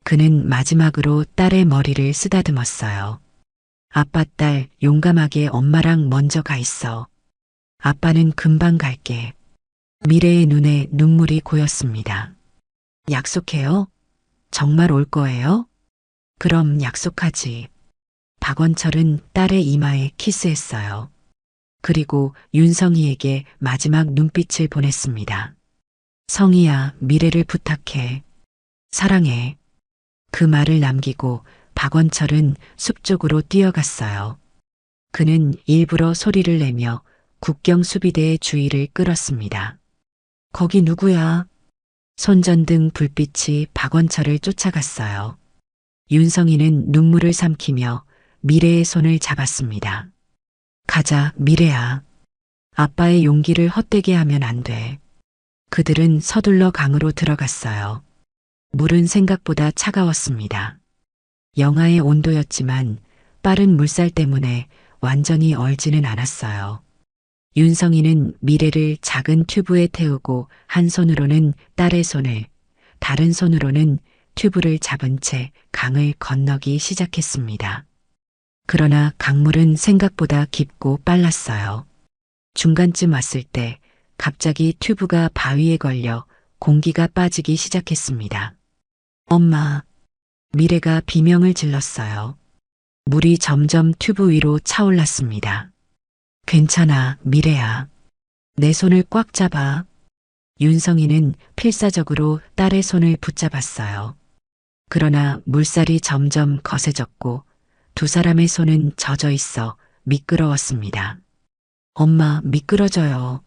그는 마지막으로 딸의 머리를 쓰다듬었어요. 아빠, 딸, 용감하게 엄마랑 먼저 가 있어. 아빠는 금방 갈게. 미래의 눈에 눈물이 고였습니다. 약속해요? 정말 올 거예요? 그럼 약속하지. 박원철은 딸의 이마에 키스했어요. 그리고 윤성희에게 마지막 눈빛을 보냈습니다. 성희야, 미래를 부탁해. 사랑해. 그 말을 남기고 박원철은 숲 쪽으로 뛰어갔어요. 그는 일부러 소리를 내며 국경 수비대의 주의를 끌었습니다. 거기 누구야? 손전등 불빛이 박원철을 쫓아갔어요. 윤성이는 눈물을 삼키며 미래의 손을 잡았습니다. 가자, 미래야. 아빠의 용기를 헛되게 하면 안 돼. 그들은 서둘러 강으로 들어갔어요. 물은 생각보다 차가웠습니다. 영하의 온도였지만 빠른 물살 때문에 완전히 얼지는 않았어요. 윤성이는 미래를 작은 튜브에 태우고 한 손으로는 딸의 손을, 다른 손으로는 튜브를 잡은 채 강을 건너기 시작했습니다. 그러나 강물은 생각보다 깊고 빨랐어요. 중간쯤 왔을 때 갑자기 튜브가 바위에 걸려 공기가 빠지기 시작했습니다. 엄마, 미래가 비명을 질렀어요. 물이 점점 튜브 위로 차올랐습니다. 괜찮아, 미래야. 내 손을 꽉 잡아. 윤성이는 필사적으로 딸의 손을 붙잡았어요. 그러나 물살이 점점 거세졌고 두 사람의 손은 젖어 있어 미끄러웠습니다. 엄마, 미끄러져요.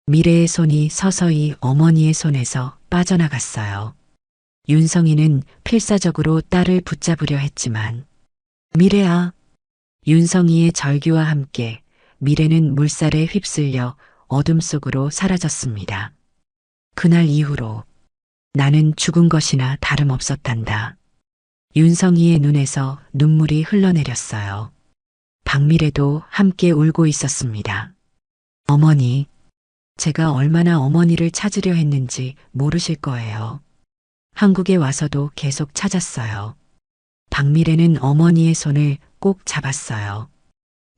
미래의 손이 서서히 어머니의 손에서 빠져나갔어요. 윤성이는 필사적으로 딸을 붙잡으려 했지만 미래야. 윤성이의 절규와 함께 미래는 물살에 휩쓸려 어둠 속으로 사라졌습니다. 그날 이후로 나는 죽은 것이나 다름없었단다. 윤성이의 눈에서 눈물이 흘러내렸어요. 박미래도 함께 울고 있었습니다. 어머니, 제가 얼마나 어머니를 찾으려 했는지 모르실 거예요. 한국에 와서도 계속 찾았어요. 박미래는 어머니의 손을 꼭 잡았어요.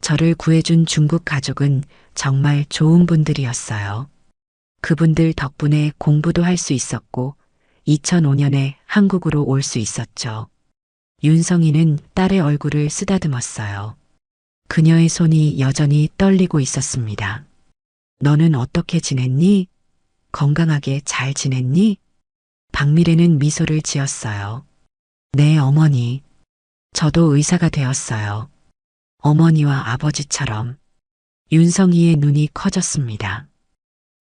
저를 구해준 중국 가족은 정말 좋은 분들이었어요. 그분들 덕분에 공부도 할 수 있었고 2005년에 한국으로 올 수 있었죠. 윤성이는 딸의 얼굴을 쓰다듬었어요. 그녀의 손이 여전히 떨리고 있었습니다. 너는 어떻게 지냈니? 건강하게 잘 지냈니? 박미래는 미소를 지었어요. 네, 어머니. 저도 의사가 되었어요. 어머니와 아버지처럼. 윤성이의 눈이 커졌습니다.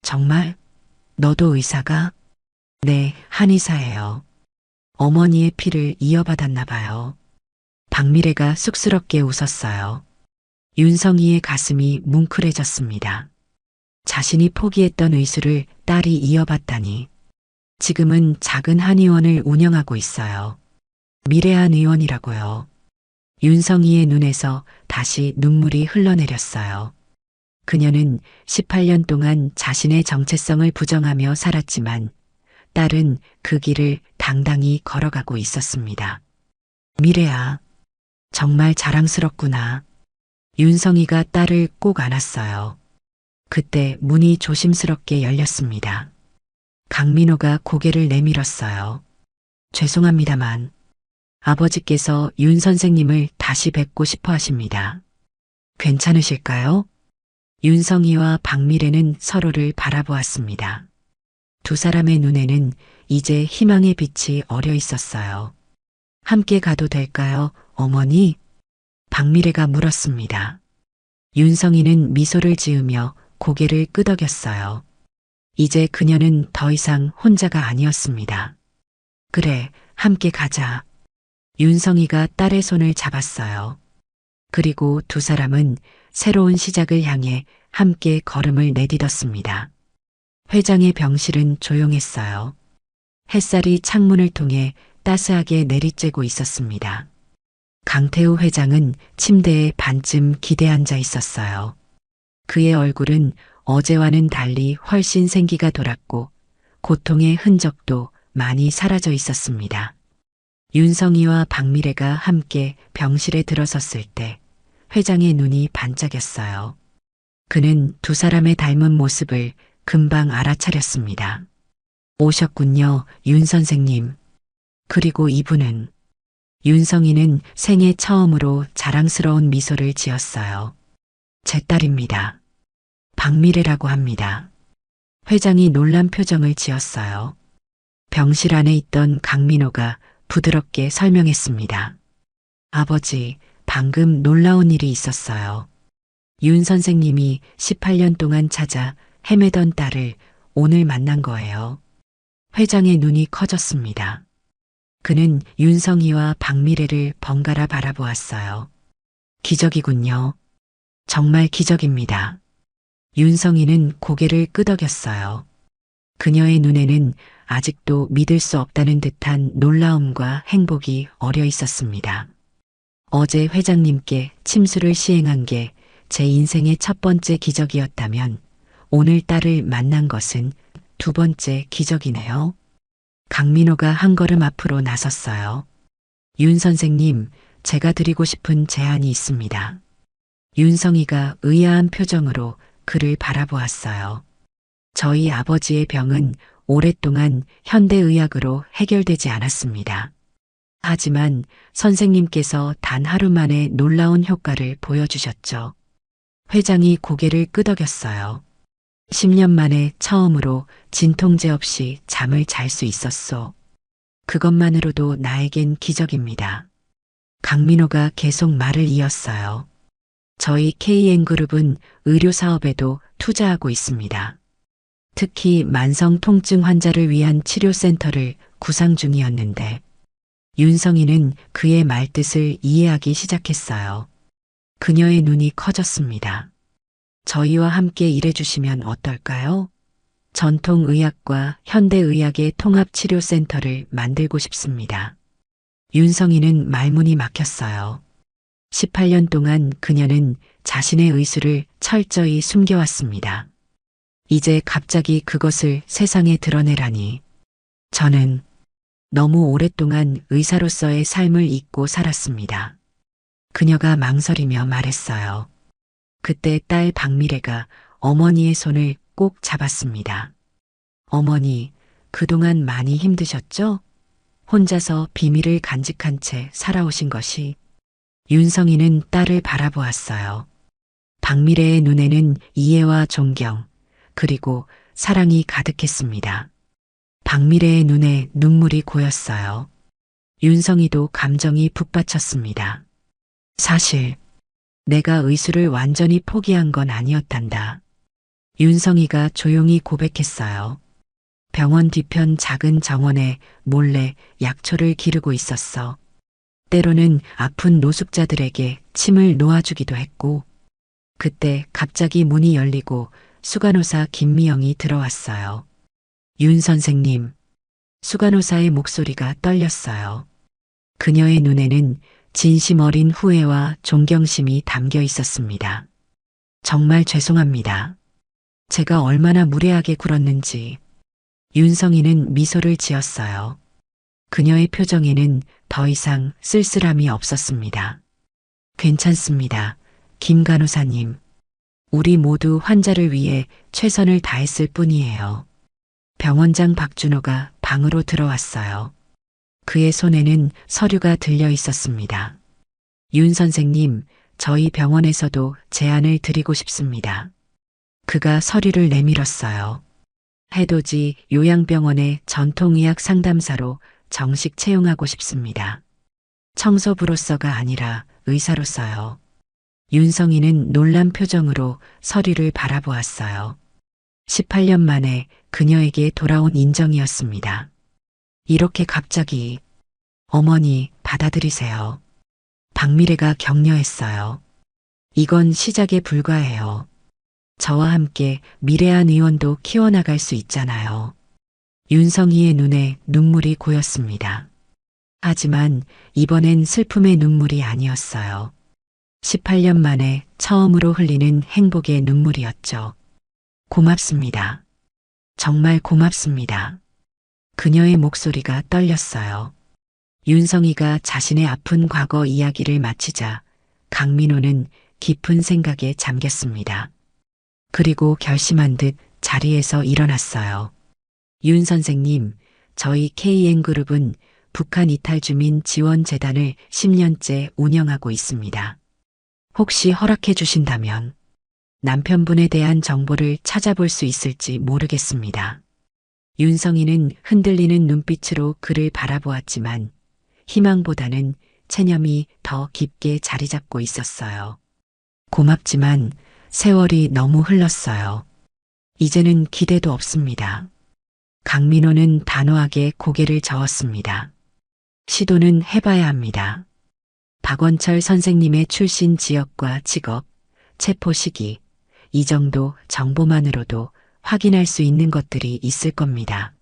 정말? 너도 의사가? 네, 한의사예요. 어머니의 피를 이어받았나 봐요. 박미래가 쑥스럽게 웃었어요. 윤성이의 가슴이 뭉클해졌습니다. 자신이 포기했던 의수를 딸이 이어받다니. 지금은 작은 한의원을 운영하고 있어요. 미래한 의원이라고요. 윤성이의 눈에서 다시 눈물이 흘러내렸어요. 그녀는 18년 동안 자신의 정체성을 부정하며 살았지만 딸은 그 길을 당당히 걸어가고 있었습니다. 미래야, 정말 자랑스럽구나. 윤성이가 딸을 꼭 안았어요. 그때 문이 조심스럽게 열렸습니다. 강민호가 고개를 내밀었어요. 죄송합니다만 아버지께서 윤 선생님을 다시 뵙고 싶어 하십니다. 괜찮으실까요? 윤성이와 박미래는 서로를 바라보았습니다. 두 사람의 눈에는 이제 희망의 빛이 어려 있었어요. 함께 가도 될까요, 어머니? 박미래가 물었습니다. 윤성이는 미소를 지으며 고개를 끄덕였어요. 이제 그녀는 더 이상 혼자가 아니었습니다. 그래, 함께 가자. 윤성이가 딸의 손을 잡았어요. 그리고 두 사람은 새로운 시작을 향해 함께 걸음을 내딛었습니다. 회장의 병실은 조용했어요. 햇살이 창문을 통해 따스하게 내리쬐고 있었습니다. 강태우 회장은 침대에 반쯤 기대 앉아 있었어요. 그의 얼굴은 어제와는 달리 훨씬 생기가 돌았고 고통의 흔적도 많이 사라져 있었습니다. 윤성이와 박미래가 함께 병실에 들어섰을 때 회장의 눈이 반짝였어요. 그는 두 사람의 닮은 모습을 금방 알아차렸습니다. 오셨군요, 윤 선생님. 그리고 이분은 윤성이는 생애 처음으로 자랑스러운 미소를 지었어요. 제 딸입니다. 박미래라고 합니다. 회장이 놀란 표정을 지었어요. 병실 안에 있던 강민호가 부드럽게 설명했습니다. 아버지, 방금 놀라운 일이 있었어요. 윤 선생님이 18년 동안 찾아 헤매던 딸을 오늘 만난 거예요. 회장의 눈이 커졌습니다. 그는 윤성이와 박미래를 번갈아 바라보았어요. 기적이군요. 정말 기적입니다. 윤성이는 고개를 끄덕였어요. 그녀의 눈에는 아직도 믿을 수 없다는 듯한 놀라움과 행복이 어려 있었습니다. 어제 회장님께 침수를 시행한 게 제 인생의 첫 번째 기적이었다면 오늘 딸을 만난 것은 두 번째 기적이네요. 강민호가 한 걸음 앞으로 나섰어요. 윤 선생님, 제가 드리고 싶은 제안이 있습니다. 윤성이가 의아한 표정으로 그를 바라보았어요. 저희 아버지의 병은 오랫동안 현대의학으로 해결되지 않았습니다. 하지만 선생님께서 단 하루 만에 놀라운 효과를 보여주셨죠. 회장이 고개를 끄덕였어요. 10년 만에 처음으로 진통제 없이 잠을 잘 수 있었소. 그것만으로도 나에겐 기적입니다. 강민호가 계속 말을 이었어요. 저희 KN그룹은 의료 사업에도 투자하고 있습니다. 특히 만성 통증 환자를 위한 치료센터를 구상 중이었는데 윤성이는 그의 말뜻을 이해하기 시작했어요. 그녀의 눈이 커졌습니다. 저희와 함께 일해주시면 어떨까요? 전통의학과 현대의학의 통합치료센터를 만들고 싶습니다. 윤성이는 말문이 막혔어요. 18년 동안 그녀는 자신의 의술을 철저히 숨겨왔습니다. 이제 갑자기 그것을 세상에 드러내라니. 저는 너무 오랫동안 의사로서의 삶을 잊고 살았습니다. 그녀가 망설이며 말했어요. 그때 딸 박미래가 어머니의 손을 꼭 잡았습니다. 어머니, 그동안 많이 힘드셨죠? 혼자서 비밀을 간직한 채 살아오신 것이. 윤성이는 딸을 바라보았어요. 박미래의 눈에는 이해와 존경, 그리고 사랑이 가득했습니다. 박미래의 눈에 눈물이 고였어요. 윤성이도 감정이 북받쳤습니다. 사실 내가 의술을 완전히 포기한 건 아니었단다. 윤성이가 조용히 고백했어요. 병원 뒤편 작은 정원에 몰래 약초를 기르고 있었어. 때로는 아픈 노숙자들에게 침을 놓아주기도 했고, 그때 갑자기 문이 열리고 수간호사 김미영이 들어왔어요. 윤 선생님. 수간호사의 목소리가 떨렸어요. 그녀의 눈에는 진심 어린 후회와 존경심이 담겨 있었습니다. 정말 죄송합니다. 제가 얼마나 무례하게 굴었는지. 윤성이는 미소를 지었어요. 그녀의 표정에는 더 이상 쓸쓸함이 없었습니다. 괜찮습니다. 김 간호사님. 우리 모두 환자를 위해 최선을 다했을 뿐이에요. 병원장 박준호가 방으로 들어왔어요. 그의 손에는 서류가 들려 있었습니다. 윤 선생님, 저희 병원에서도 제안을 드리고 싶습니다. 그가 서류를 내밀었어요. 해돋이 요양병원의 전통의학 상담사로 정식 채용하고 싶습니다. 청소부로서가 아니라 의사로서요. 윤성이는 놀란 표정으로 서류를 바라보았어요. 18년 만에 그녀에게 돌아온 인정이었습니다. 이렇게 갑자기. 어머니, 받아들이세요. 박미래가 격려했어요. 이건 시작에 불과해요. 저와 함께 미래한 의원도 키워나갈 수 있잖아요. 윤성이의 눈에 눈물이 고였습니다. 하지만 이번엔 슬픔의 눈물이 아니었어요. 18년 만에 처음으로 흘리는 행복의 눈물이었죠. 고맙습니다. 정말 고맙습니다. 그녀의 목소리가 떨렸어요. 윤성이가 자신의 아픈 과거 이야기를 마치자 강민호는 깊은 생각에 잠겼습니다. 그리고 결심한 듯 자리에서 일어났어요. 윤 선생님, 저희 KN그룹은 북한 이탈 주민 지원 재단을 10년째 운영하고 있습니다. 혹시 허락해 주신다면 남편분에 대한 정보를 찾아볼 수 있을지 모르겠습니다. 윤성이는 흔들리는 눈빛으로 그를 바라보았지만 희망보다는 체념이 더 깊게 자리 잡고 있었어요. 고맙지만 세월이 너무 흘렀어요. 이제는 기대도 없습니다. 강민호는 단호하게 고개를 저었습니다. 시도는 해봐야 합니다. 박원철 선생님의 출신 지역과 직업, 체포 시기, 이 정도 정보만으로도 확인할 수 있는 것들이 있을 겁니다.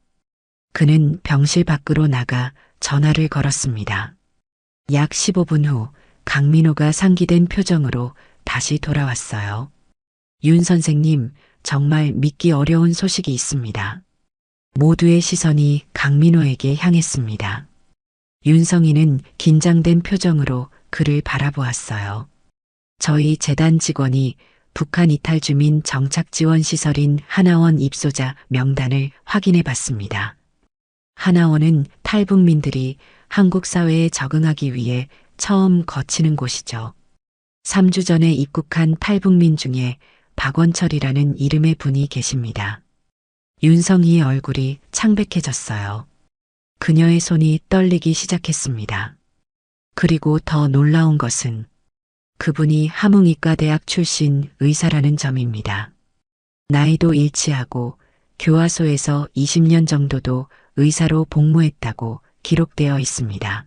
그는 병실 밖으로 나가 전화를 걸었습니다. 약 15분 후 강민호가 상기된 표정으로 다시 돌아왔어요. 윤 선생님, 정말 믿기 어려운 소식이 있습니다. 모두의 시선이 강민호에게 향했습니다. 윤성이는 긴장된 표정으로 그를 바라보았어요. 저희 재단 직원이 북한 이탈 주민 정착 지원 시설인 하나원 입소자 명단을 확인해 봤습니다. 하나원은 탈북민들이 한국 사회에 적응하기 위해 처음 거치는 곳이죠. 3주 전에 입국한 탈북민 중에 박원철이라는 이름의 분이 계십니다. 윤성이의 얼굴이 창백해졌어요. 그녀의 손이 떨리기 시작했습니다. 그리고 더 놀라운 것은 그분이 함흥이과대학 출신 의사라는 점입니다. 나이도 일치하고 교화소에서 20년 정도도 의사로 복무했다고 기록되어 있습니다.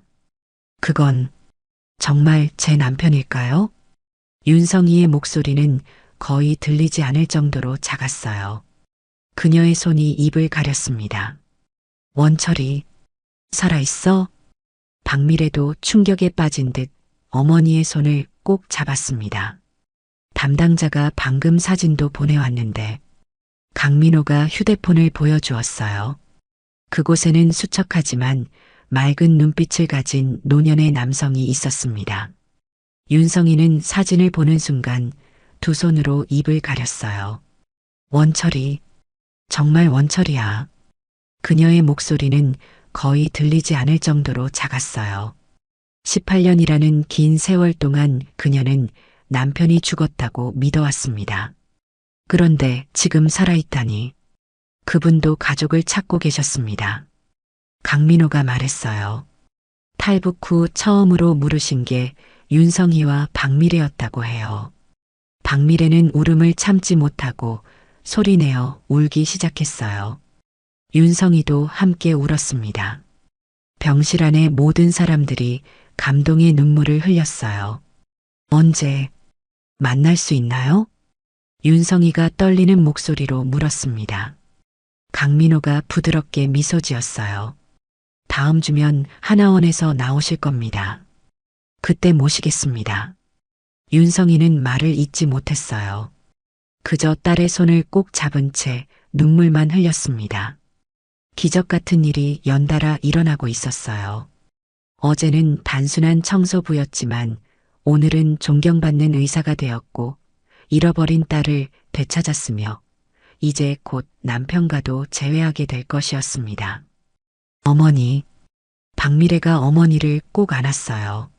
그건 정말 제 남편일까요? 윤성이의 목소리는 거의 들리지 않을 정도로 작았어요. 그녀의 손이 입을 가렸습니다. 원철이 살아있어? 박미래도 충격에 빠진 듯 어머니의 손을 꼭 잡았습니다. 담당자가 방금 사진도 보내왔는데 강민호가 휴대폰을 보여주었어요. 그곳에는 수척하지만 맑은 눈빛을 가진 노년의 남성이 있었습니다. 윤성이는 사진을 보는 순간 두 손으로 입을 가렸어요. 원철이, 정말 원철이야. 그녀의 목소리는 거의 들리지 않을 정도로 작았어요. 18년이라는 긴 세월 동안 그녀는 남편이 죽었다고 믿어왔습니다. 그런데 지금 살아있다니. 그분도 가족을 찾고 계셨습니다. 강민호가 말했어요. 탈북 후 처음으로 물으신 게 윤성이와 박미래였다고 해요. 박미래는 울음을 참지 못하고 소리내어 울기 시작했어요. 윤성이도 함께 울었습니다. 병실 안의 모든 사람들이 감동의 눈물을 흘렸어요. 언제 만날 수 있나요? 윤성이가 떨리는 목소리로 물었습니다. 강민호가 부드럽게 미소 지었어요. 다음 주면 하나원에서 나오실 겁니다. 그때 모시겠습니다. 윤성이는 말을 잇지 못했어요. 그저 딸의 손을 꼭 잡은 채 눈물만 흘렸습니다. 기적 같은 일이 연달아 일어나고 있었어요. 어제는 단순한 청소부였지만 오늘은 존경받는 의사가 되었고 잃어버린 딸을 되찾았으며 이제 곧 남편과도 재회하게 될 것이었습니다. 어머니, 박미래가 어머니를 꼭 안았어요.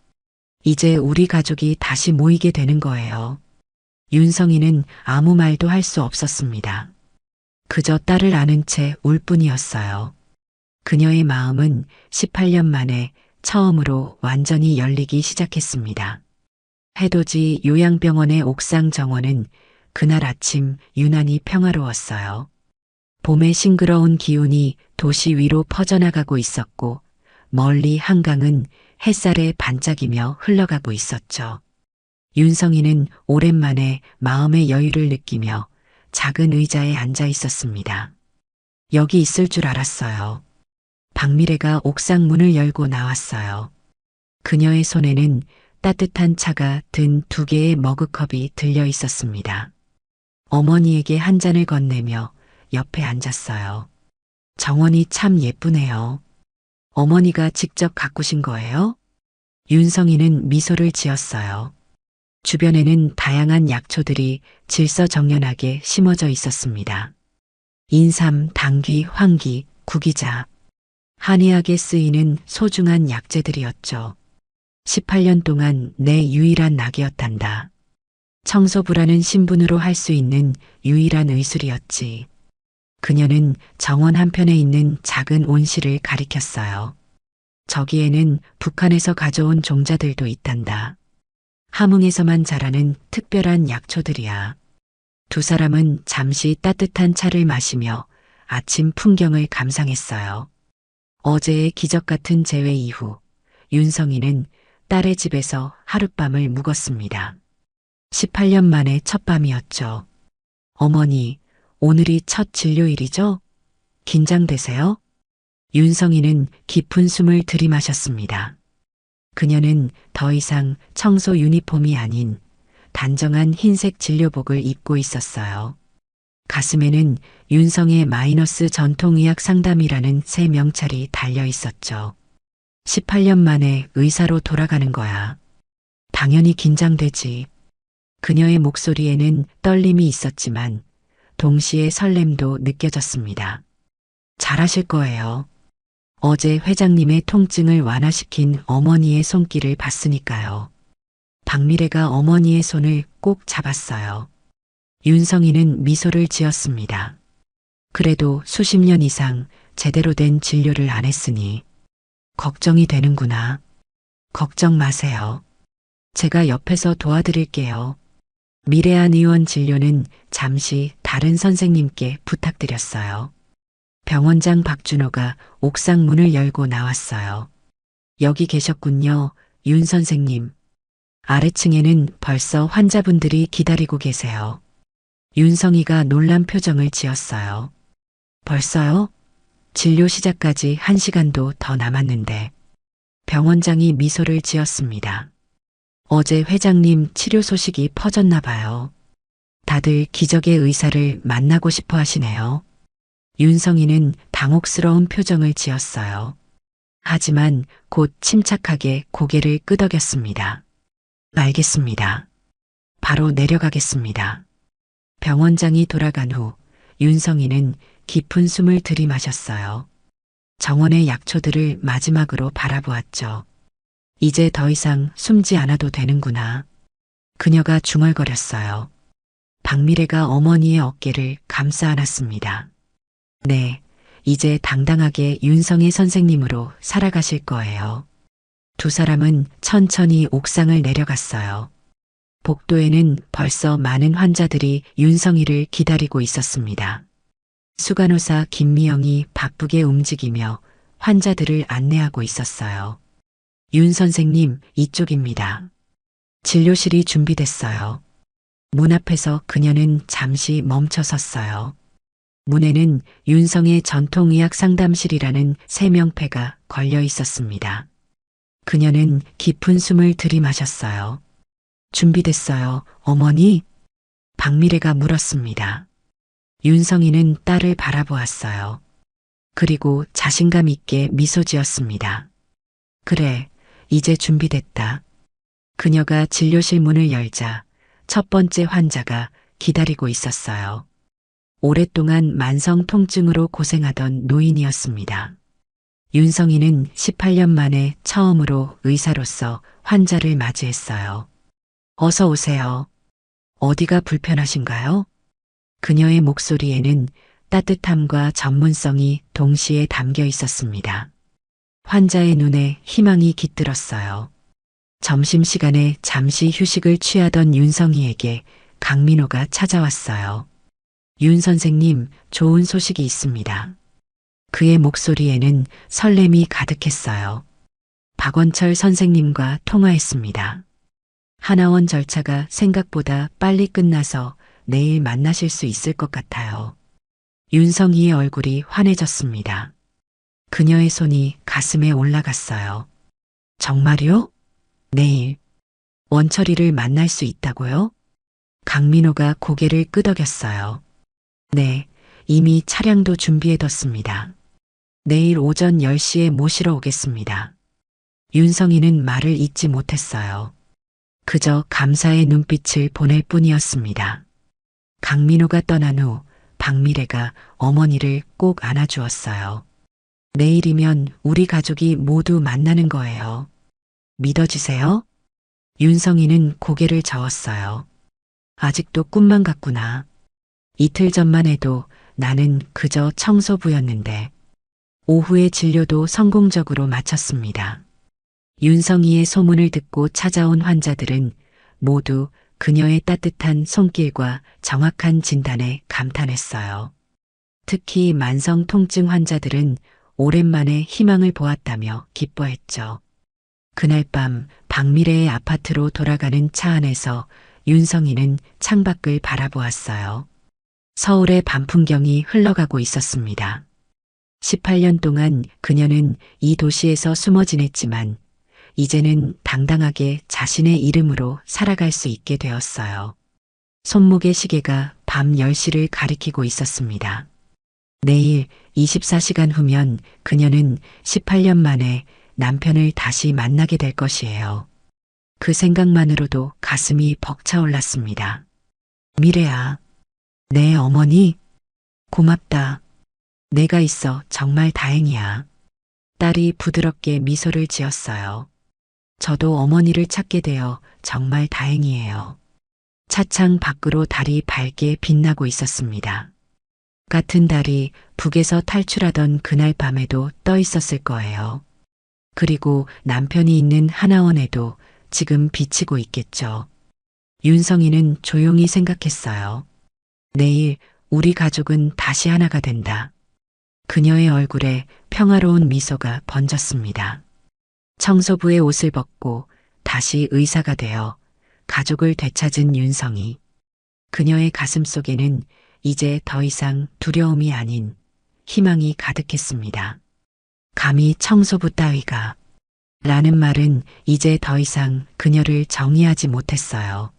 이제 우리 가족이 다시 모이게 되는 거예요. 윤성이는 아무 말도 할 수 없었습니다. 그저 딸을 안은 채 울 뿐이었어요. 그녀의 마음은 18년 만에 처음으로 완전히 열리기 시작했습니다. 해돋이 요양병원의 옥상 정원은 그날 아침 유난히 평화로웠어요. 봄의 싱그러운 기운이 도시 위로 퍼져나가고 있었고 멀리 한강은 햇살에 반짝이며 흘러가고 있었죠. 윤성이는 오랜만에 마음의 여유를 느끼며 작은 의자에 앉아 있었습니다. 여기 있을 줄 알았어요. 박미래가 옥상 문을 열고 나왔어요. 그녀의 손에는 따뜻한 차가 든 2개의 머그컵이 들려 있었습니다. 어머니에게 한 잔을 건네며 옆에 앉았어요. 정원이 참 예쁘네요. 어머니가 직접 가꾸신 거예요? 윤성이는 미소를 지었어요. 주변에는 다양한 약초들이 질서정연하게 심어져 있었습니다. 인삼, 당귀, 황기, 구기자. 한의학에 쓰이는 소중한 약재들이었죠. 18년 동안 내 유일한 낙이었단다. 청소부라는 신분으로 할 수 있는 유일한 의술이었지. 그녀는 정원 한편에 있는 작은 온실을 가리켰어요. 저기에는 북한에서 가져온 종자들도 있단다. 함흥에서만 자라는 특별한 약초들이야. 2 사람은 잠시 따뜻한 차를 마시며 아침 풍경을 감상했어요. 어제의 기적 같은 재회 이후 윤성이는 딸의 집에서 하룻밤을 묵었습니다. 18년 만에 첫 밤이었죠. 어머니, 오늘이 첫 진료일이죠? 긴장되세요? 윤성이는 깊은 숨을 들이마셨습니다. 그녀는 더 이상 청소 유니폼이 아닌 단정한 흰색 진료복을 입고 있었어요. 가슴에는 윤성의 마이너스 전통의학 상담이라는 새 명찰이 달려 있었죠. 18년 만에 의사로 돌아가는 거야. 당연히 긴장되지. 그녀의 목소리에는 떨림이 있었지만 동시에 설렘도 느껴졌습니다. 잘하실 거예요. 어제 회장님의 통증을 완화시킨 어머니의 손길을 봤으니까요. 박미래가 어머니의 손을 꼭 잡았어요. 윤성이는 미소를 지었습니다. 그래도 수십 년 이상 제대로 된 진료를 안 했으니 걱정이 되는구나. 걱정 마세요. 제가 옆에서 도와드릴게요. 미래한 의원 진료는 잠시 다른 선생님께 부탁드렸어요. 병원장 박준호가 옥상 문을 열고 나왔어요. 여기 계셨군요, 윤 선생님. 아래층에는 벌써 환자분들이 기다리고 계세요. 윤성이가 놀란 표정을 지었어요. 벌써요? 진료 시작까지 1시간도 더 남았는데. 병원장이 미소를 지었습니다. 어제 회장님 치료 소식이 퍼졌나 봐요. 다들 기적의 의사를 만나고 싶어 하시네요. 윤성이는 당혹스러운 표정을 지었어요. 하지만 곧 침착하게 고개를 끄덕였습니다. 알겠습니다. 바로 내려가겠습니다. 병원장이 돌아간 후 윤성이는 깊은 숨을 들이마셨어요. 정원의 약초들을 마지막으로 바라보았죠. 이제 더 이상 숨지 않아도 되는구나. 그녀가 중얼거렸어요. 박미래가 어머니의 어깨를 감싸 안았습니다. 네, 이제 당당하게 윤성의 선생님으로 살아가실 거예요. 2 사람은 천천히 옥상을 내려갔어요. 복도에는 벌써 많은 환자들이 윤성이를 기다리고 있었습니다. 수간호사 김미영이 바쁘게 움직이며 환자들을 안내하고 있었어요. 윤 선생님, 이쪽입니다. 진료실이 준비됐어요. 문 앞에서 그녀는 잠시 멈춰 섰어요. 문에는 윤성의 전통의학 상담실이라는 세명패가 걸려 있었습니다. 그녀는 깊은 숨을 들이마셨어요. 준비됐어요, 어머니? 박미래가 물었습니다. 윤성이는 딸을 바라보았어요. 그리고 자신감 있게 미소 지었습니다. 그래, 이제 준비됐다. 그녀가 진료실 문을 열자 첫 번째 환자가 기다리고 있었어요. 오랫동안 만성 통증으로 고생하던 노인이었습니다. 윤성이는 18년 만에 처음으로 의사로서 환자를 맞이했어요. 어서 오세요. 어디가 불편하신가요? 그녀의 목소리에는 따뜻함과 전문성이 동시에 담겨 있었습니다. 환자의 눈에 희망이 깃들었어요. 점심시간에 잠시 휴식을 취하던 윤성이에게 강민호가 찾아왔어요. 윤 선생님, 좋은 소식이 있습니다. 그의 목소리에는 설렘이 가득했어요. 박원철 선생님과 통화했습니다. 하나원 절차가 생각보다 빨리 끝나서 내일 만나실 수 있을 것 같아요. 윤성이의 얼굴이 환해졌습니다. 그녀의 손이 가슴에 올라갔어요. 정말요? 내일 원철이를 만날 수 있다고요? 강민호가 고개를 끄덕였어요. 네, 이미 차량도 준비해뒀습니다. 내일 오전 10시에 모시러 오겠습니다. 윤성이는 말을 잇지 못했어요. 그저 감사의 눈빛을 보낼 뿐이었습니다. 강민호가 떠난 후 박미래가 어머니를 꼭 안아주었어요. 내일이면 우리 가족이 모두 만나는 거예요. 믿어지세요? 윤성이는 고개를 저었어요. 아직도 꿈만 같구나. 이틀 전만 해도 나는 그저 청소부였는데 오후의 진료도 성공적으로 마쳤습니다. 윤성이의 소문을 듣고 찾아온 환자들은 모두 그녀의 따뜻한 손길과 정확한 진단에 감탄했어요. 특히 만성 통증 환자들은 오랜만에 희망을 보았다며 기뻐했죠. 그날 밤 박미래의 아파트로 돌아가는 차 안에서 윤성이는 창밖을 바라보았어요. 서울의 밤 풍경이 흘러가고 있었습니다. 18년 동안 그녀는 이 도시에서 숨어 지냈지만 이제는 당당하게 자신의 이름으로 살아갈 수 있게 되었어요. 손목의 시계가 밤 10시를 가리키고 있었습니다. 내일 24시간 후면 그녀는 18년 만에 남편을 다시 만나게 될 것이에요. 그 생각만으로도 가슴이 벅차올랐습니다. 미래야, 내 어머니, 고맙다. 내가 있어 정말 다행이야. 딸이 부드럽게 미소를 지었어요. 저도 어머니를 찾게 되어 정말 다행이에요. 차창 밖으로 달이 밝게 빛나고 있었습니다. 같은 달이 북에서 탈출하던 그날 밤에도 떠 있었을 거예요. 그리고 남편이 있는 하나원에도 지금 비치고 있겠죠. 윤성이는 조용히 생각했어요. 내일 우리 가족은 다시 하나가 된다. 그녀의 얼굴에 평화로운 미소가 번졌습니다. 청소부의 옷을 벗고 다시 의사가 되어 가족을 되찾은 윤성이. 그녀의 가슴 속에는 이제 더 이상 두려움이 아닌 희망이 가득했습니다. 감히 청소부 따위가 라는 말은 이제 더 이상 그녀를 정의하지 못했어요.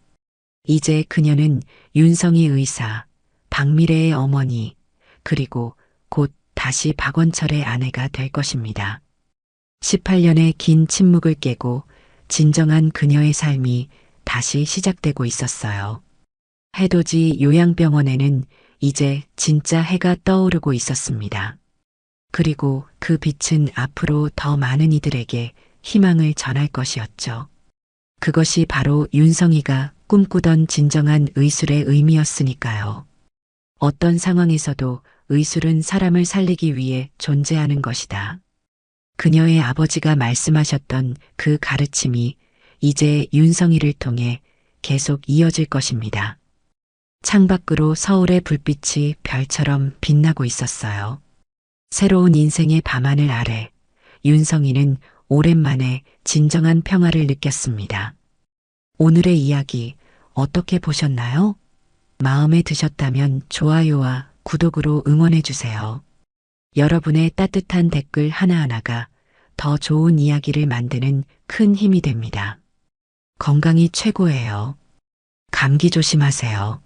이제 그녀는 윤성이 의사, 박미래의 어머니, 그리고 곧 다시 박원철의 아내가 될 것입니다. 18년의 긴 침묵을 깨고 진정한 그녀의 삶이 다시 시작되고 있었어요. 해돋이 요양병원에는 이제 진짜 해가 떠오르고 있었습니다. 그리고 그 빛은 앞으로 더 많은 이들에게 희망을 전할 것이었죠. 그것이 바로 윤성이가 꿈꾸던 진정한 의술의 의미였으니까요. 어떤 상황에서도 의술은 사람을 살리기 위해 존재하는 것이다. 그녀의 아버지가 말씀하셨던 그 가르침이 이제 윤성이를 통해 계속 이어질 것입니다. 창밖으로 서울의 불빛이 별처럼 빛나고 있었어요. 새로운 인생의 밤하늘 아래 윤성이는 오랜만에 진정한 평화를 느꼈습니다. 오늘의 이야기 어떻게 보셨나요? 마음에 드셨다면 좋아요와 구독으로 응원해 주세요. 여러분의 따뜻한 댓글 하나하나가 더 좋은 이야기를 만드는 큰 힘이 됩니다. 건강이 최고예요. 감기 조심하세요.